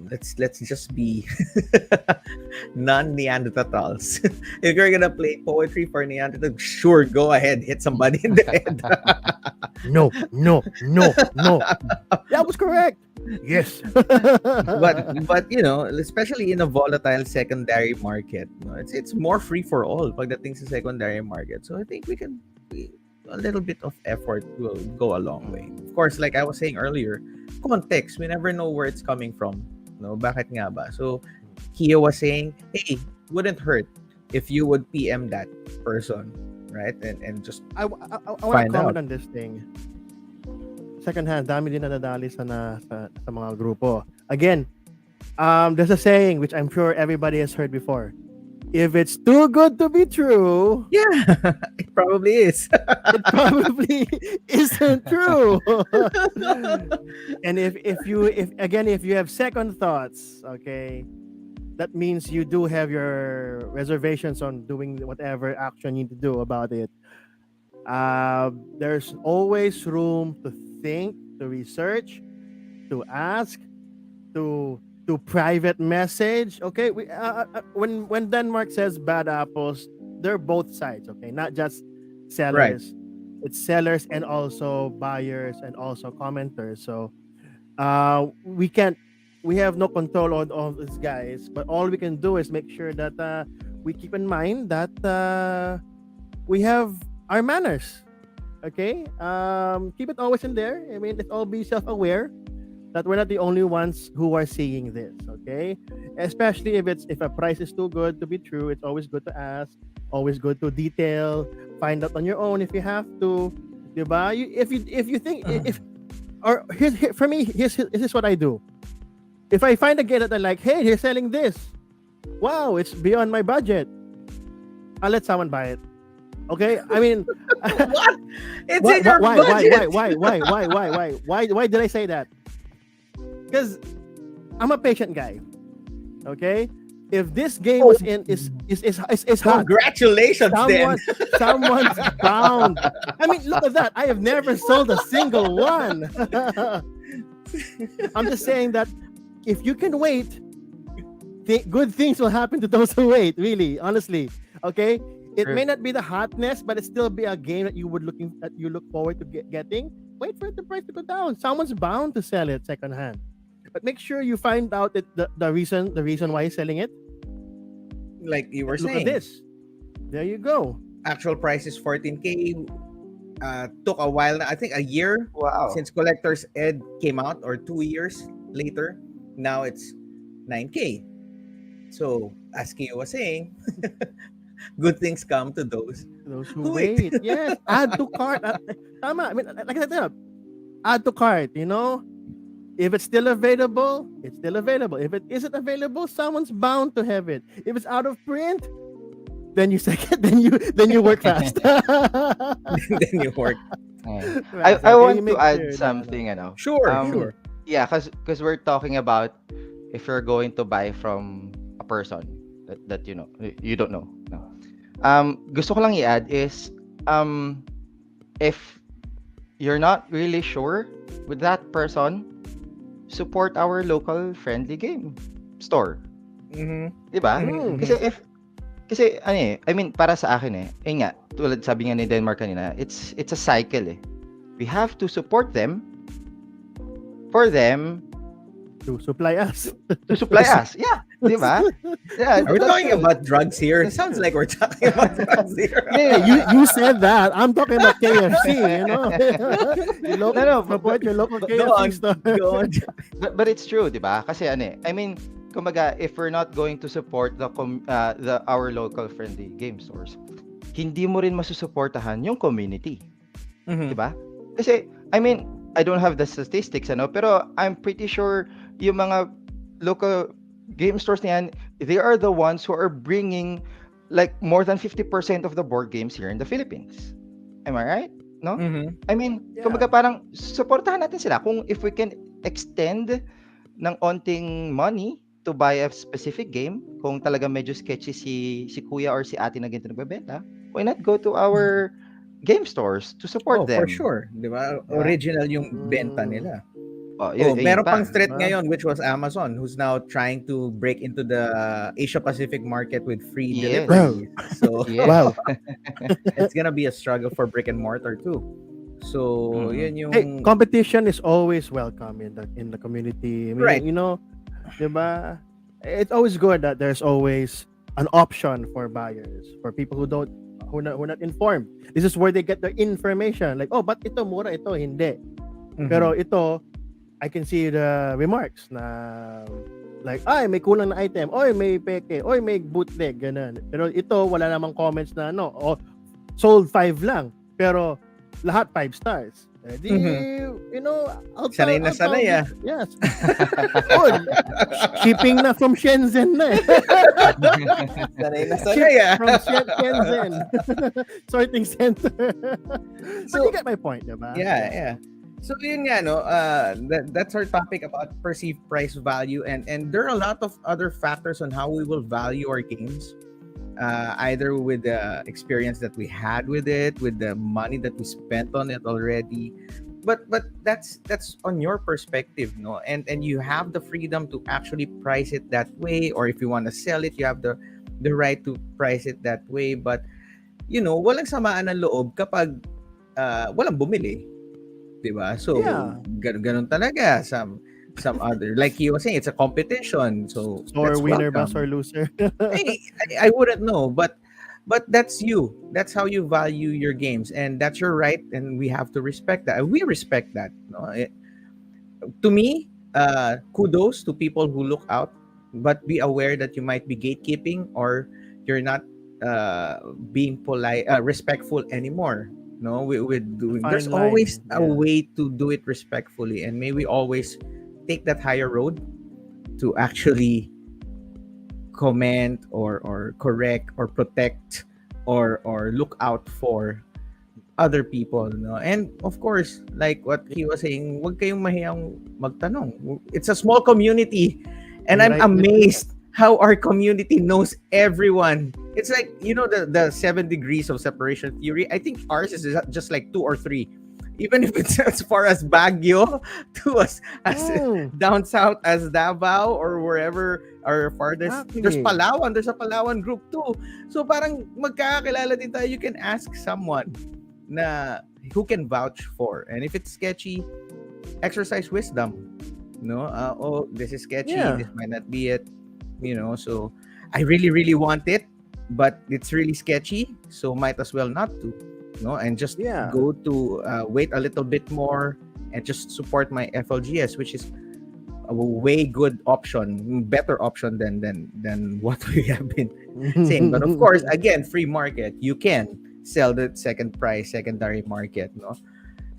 Let's just be non-Neanderthals. If you're gonna play poetry for Neanderthal, sure, go ahead, hit somebody in the head. No, no, no, no. That was correct. Yes. but especially in a volatile secondary market, it's more free for all pagdating sa secondary market. So I think a little bit of effort will go a long way. Of course, like I was saying earlier, context, we never know where it's coming from. No, bakit nga ba? So Kia was saying, hey, wouldn't hurt if you would PM that person, right? And just I want to Find comment out. on this thing. Second hand, dami din nadadali sa mga grupo. Again, there's a saying which I'm sure everybody has heard before. If it's too good to be true, yeah, it probably is. it probably isn't true. And if you have second thoughts, okay, that means you do have your reservations on doing whatever action you need to do about it. There's always room to think, to research, to ask, to private message. Okay, when Denmark says bad apples, they're both sides. Okay, not just sellers. It's sellers and also buyers and also commenters. So we have no control on these guys, but all we can do is make sure that we keep in mind that we have our manners. Okay, keep it always in there. I mean, let's all be self-aware that we're not the only ones who are seeing this. Okay, especially if a price is too good to be true, it's always good to ask, always good to detail, find out on your own if you have to. Diba? If you think if or for me, this is what I do. If I find a game that I like, hey, they're selling this. Wow, it's beyond my budget. I'll let someone buy it. Okay, I mean, What? It's in your budget. why did I say that? Because I'm a patient guy. Okay, if this game was in is hot, Congratulations, then. someone's bound. I mean, look at that. I have never sold a single one. I'm just saying that if you can wait, good things will happen to those who wait. Really, honestly. Okay, it True. may not be the hotness, but it still be a game that you look forward to getting. Wait for the price to go down. Someone's bound to sell it secondhand. But make sure you find out that the reason why he's selling it. Like you were Look saying, at this. There you go. actual price is 14K. Took a while na, I think a year Wow. since Collector's Ed came out, or 2 years later. Now it's 9K. So, as Kio was saying, good things come to those. Those Who who wait. wait. Yes. Add to cart. Tama. I mean, like I said, add to cart, If it's still available, it's still available. If it isn't available, someone's bound to have it. If it's out of print, then you second, then you work fast. Then you work. Yeah. Right, I so want you to make add sure na, something, Sure, Um, sure. Yeah, because we're talking about if you're going to buy from a person that you don't know. No. Gusto ko lang i-add is if you're not really sure with that person, support our local friendly game store. Mm-hmm. 'Di ba? Mhm. Kasi ano I mean para sa akin nga tulad sabi nga ni Denmark kanina, it's a cycle We have to support them for them to supply us. to supply us. Yeah, 'di ba? Yeah, Are we that's talking true. about drugs here? It sounds like we're talking about drugs here. Hey, you said that. I'm talking about KFC, No, no, support your local Go KFC on. store. Go on. but it's true, 'di ba? Kasi I mean, kumbaga if we're not going to support our local friendly game stores, hindi mo rin masusuportahan yung community. Mhm. Diba? Kasi, I mean, I don't have the statistics, pero I'm pretty sure yung mga local game stores na yan, they are the ones who are bringing like more than 50% of the board games here in the Philippines. Am I right? No? Mhm. I mean, Yeah. kumbaga parang supportahan natin sila. Kung if we can extend ng onting money to buy a specific game, kung talaga medyo sketchy si kuya or si ate na ganito nagbebenta, why not go to our game stores to support Oh, for them? sure. Di ba? Diba? Original yung benta Mm. nila. Oh, Oh, yun meron pa. pang threat Diba? ngayon which was Amazon who's now trying to break into the Asia Pacific market with free Yes. delivery. So Yes. Wow. it's gonna be a struggle for brick and mortar too. So Mhm. yun yung Hey, competition is always welcome in the community. I mean, Right. diba? It's always good that there's always an option for buyers, for people who are not informed. This is where they get their information. Like, oh, but ito mura, ito hindi. Mhm. Pero ito, I can see the remarks na like, ay, may kulang na item, oy, may peke, oy, may bootleg, ganun. Pero ito, wala namang comments na sold 5 lang. Pero lahat 5 stars. Eh, di, Sanay na sanay, ah. Yes. Oh, shipping na from Shenzhen na eh. sanay na sanay ah. From Shenzhen. Sorting center. But So- you get my point, diba? Yeah. So yun nga no, that's our topic about perceived price value, and there are a lot of other factors on how we will value our games. Either with the experience that we had with it, with the money that we spent on it already, but that's on your perspective, no, and you have the freedom to actually price it that way, or if you want to sell it, you have the right to price it that way. But walang samaan ng loob kapag walang bumili, diba? So Yeah. ganun talaga. Some other, like you were saying, it's a competition, so Or that's winner, welcome. bust, or loser. I wouldn't know, but that's you. That's how you value your games, and that's your right, and we have to respect that. We respect that. No? To me, kudos to people who look out, but be aware that you might be gatekeeping, or you're not being polite, respectful anymore. No, with doing. Fine There's line, always a yeah. way to do it respectfully, and may we always take that higher road to actually comment or correct or protect or look out for other people, no? And of course, like what he was saying, wag kayong mahiyang magtanong. It's a small community, and I'm Right. amazed how our community knows everyone. It's like, the 7 degrees of separation theory. I think ours is just like 2 or 3. Even if it's as far as Baguio to as Mm. down south as Davao or wherever our farthest. There's Exactly. Palawan. There's a Palawan group too. So parang magkakakilala din tayo. You can ask someone na who can vouch for. And if it's sketchy, exercise wisdom. No? This is sketchy. Yeah. This might not be it. So I really, really want it, but it's really sketchy. So might as well not to. No, and just Yeah. go to wait a little bit more and just support my FLGS, which is a way good option, better option than what we have been saying. But of course, again, free market, you can sell the secondary market, no.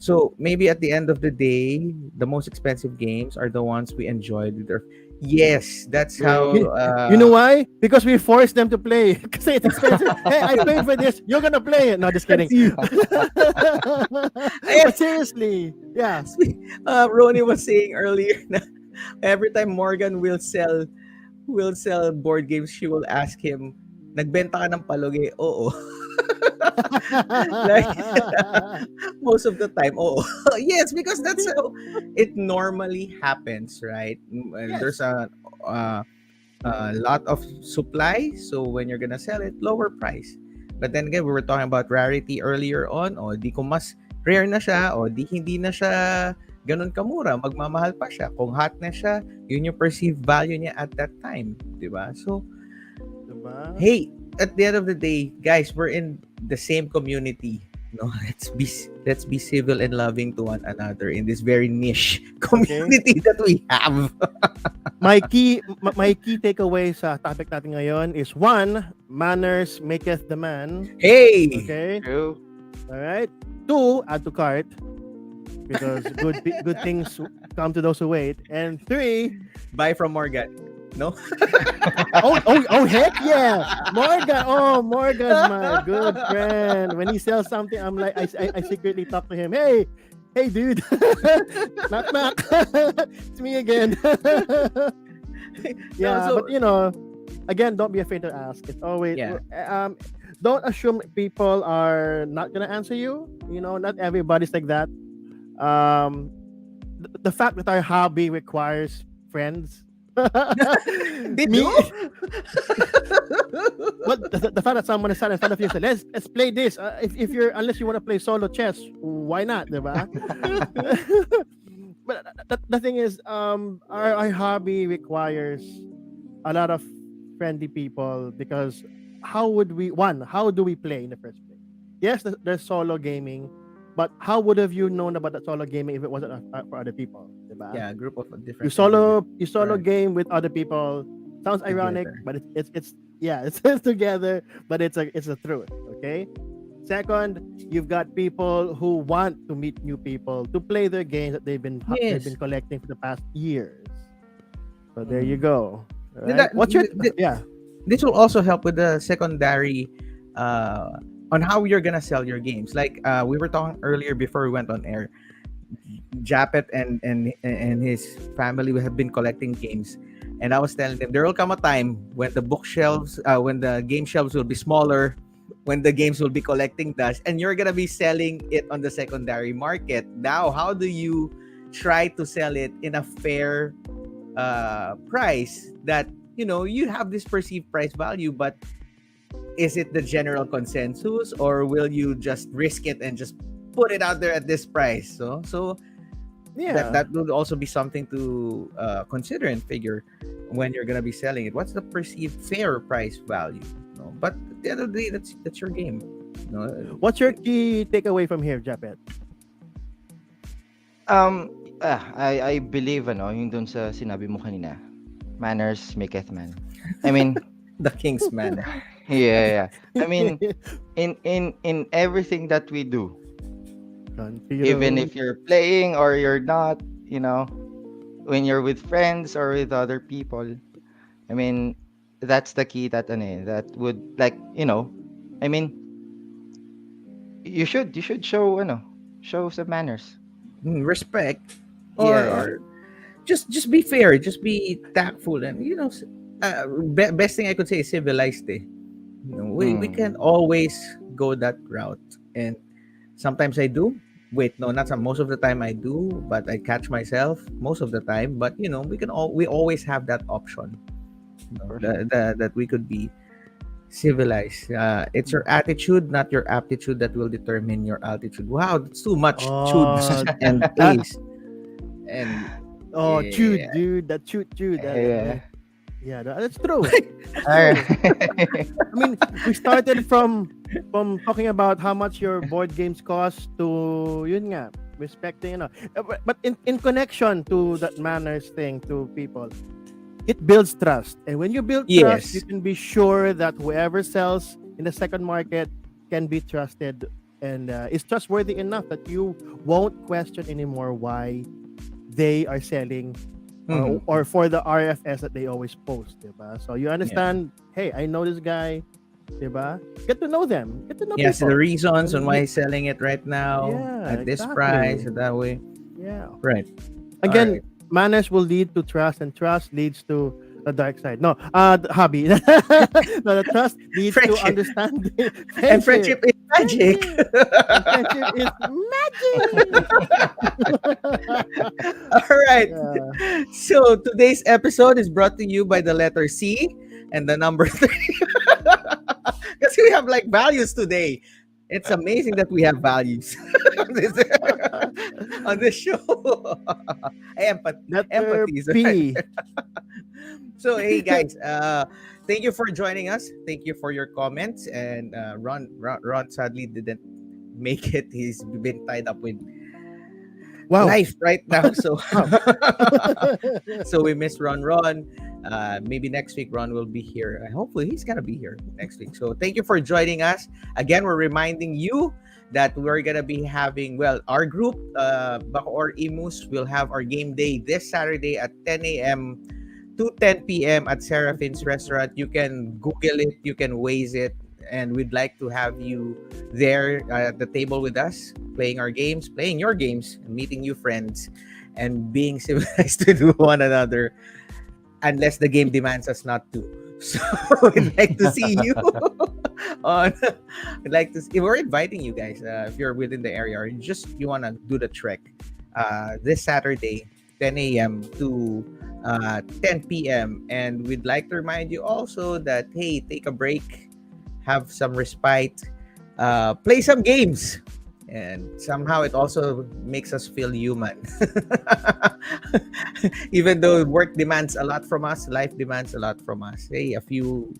So maybe at the end of the day, the most expensive games are the ones we enjoyed. Yes, that's how. You know why? Because we forced them to play. Kasi it's expensive. Hey, I paid for this. You're gonna play it. No, just kidding. But seriously, yeah. Ronnie was saying earlier na every time Morgan will sell board games, she will ask him, nagbenta ka ng palugi? Oo. Like, most of the time, oo. Yes, because that's how it normally happens, right? Yes. There's a lot of supply, so when you're gonna sell it, lower price. But then again, we were talking about rarity earlier on. O di ko mas rare na siya, o di hindi na siya ganun kamura, magmamahal pa siya. Kung hot na siya, yun yung perceived value niya at that time, di ba? So, Diba? hey, at the end of the day, guys, we're in the same community. No, let's be civil and loving to one another in this very niche Okay? community that we have. My key takeaway sa topic natin ngayon is one, manners maketh the man. Hey, Okay? True. All right. Two, add to cart because good things come to those who wait. And three, buy from Morgan. No, oh, heck yeah, Morgan. Oh, Morgan's my good friend. When he sells something, I'm like, I secretly talk to him. Hey, dude, knock knock, it's me again. Yeah, so- but again, don't be afraid to ask. It's always Yeah. don't assume people are not gonna answer you. Not everybody's like that. The fact that our hobby requires friends. They Me- do? But the fact that someone is sat in front of you and said, let's play this. If you're unless you want to play solo chess, why not, diba? But the thing is, our hobby requires a lot of friendly people because how do we play in the first place? Yes, there's solo gaming, but how would have you known about that solo gaming if it wasn't for other people, diba? Yeah, a group of different. You solo Right. game with other people. Sounds ironic, Together. but it's yeah, it's together, but it's a truth. Okay. Second, you've got people who want to meet new people to play their games that they've been Yes. collecting for the past years. So there you Mm. go. All Then right? that- What's your th- yeah? This will also help with the secondary on how you're gonna sell your games. Like we were talking earlier before we went on air. Japet and his family have been collecting games, and I was telling them there will come a time when the bookshelves, when the game shelves will be smaller, when the games will be collecting dust, and you're gonna be selling it on the secondary market. Now, how do you try to sell it in a fair price that you have this perceived price value, but is it the general consensus, or will you just risk it and just put it out there at this price? So Yeah. that would also be something to consider and figure when you're gonna be selling it. What's the perceived fair price value? But at the end of the day, that's your game. What's your key takeaway from here, Japet? I believe yung dun sa sinabi mo kanina, manners maketh man. I mean, The king's man. yeah. I mean, in everything that we do, even if you're playing or you're not, when you're with friends or with other people, I mean, that's the key that that would I mean, you should show some manners. Respect, or, Yeah. or just be fair, just be tactful, and best thing I could say is civilized. We can't always go that route, and sometimes I do. Wait, no, not some. Most of the time I do, but I catch myself most of the time. But we always have that option, For sure. that we could be civilized. It's your attitude, not your aptitude, that will determine your altitude. Wow, that's too much chudes and A's. And yeah. Jude, dude, that Jude. Yeah. That's true. Alright. I mean, we started from talking about how much your board games cost to yun nga, respecting, but in connection to that manners thing to people, it builds trust. And when you build trust, Yes. you can be sure that whoever sells in the second market can be trusted and is trustworthy enough that you won't question anymore why they are selling Mhm. or for the RFS that they always post, diba? So you understand, hey, I know this guy, diba? Get to know them. Get to know Yes, people. the reasons on why he's selling it right now Yeah, at this exactly. price, that way. Yeah. Right. Again, Alright. manners will lead to trust, and trust leads to the dark side. No, the hobby. No, the trust leads to Friendship. understanding. And friendship is magic. And friendship is magic. All right. Yeah. So today's episode is brought to you by the letter C and the number 3. Because we have like values today. It's amazing that we have values on this show. Letter Empathy is P. So hey guys, thank you for joining us. Thank you for your comments. And Ron sadly didn't make it. He's been tied up with Wow. life right now. So Wow. so we miss Ron. Maybe next week Ron will be here. Hopefully he's gonna be here next week. So thank you for joining us. Again, we're reminding you that we're gonna be having our group, Bacoor Imus, will have our game day this Saturday at 10 a.m. to 10 p.m. at Seraphin's Restaurant. You can Google it, you can Waze it, and we'd like to have you there at the table with us, playing our games, playing your games, and meeting new friends, and being civilized to one another, unless the game demands us not to. So we'd like to see you on. We'd like to. We're inviting you guys if you're within the area or you want to do the trek. This Saturday, 10 a.m. to 10 p.m. And we'd like to remind you also that hey, take a break, have some respite, play some games. And somehow it also makes us feel human. Even though work demands a lot from us, life demands a lot from us. Hey, a few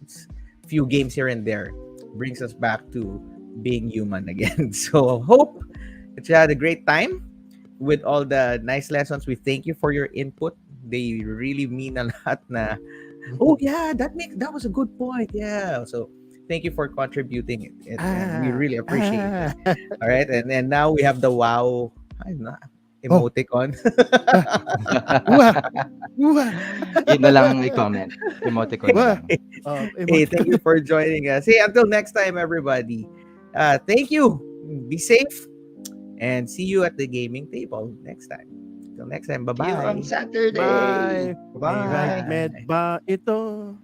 games here and there brings us back to being human again. So hope that you had a great time with all the nice lessons. We thank you for your input. They really mean a lot. Oh yeah, that was a good point. Yeah. So thank you for contributing it. And we really appreciate it. All right. And now we have the wow emoticon. Yun na lang i-comment. Emoticon lang. Hey, thank you for joining us. Hey, until next time, everybody. Thank you. Be safe. And see you at the gaming table next time. Till next time. See you on Bye-bye. Saturday. Bye. Bye. Right, med ba ito?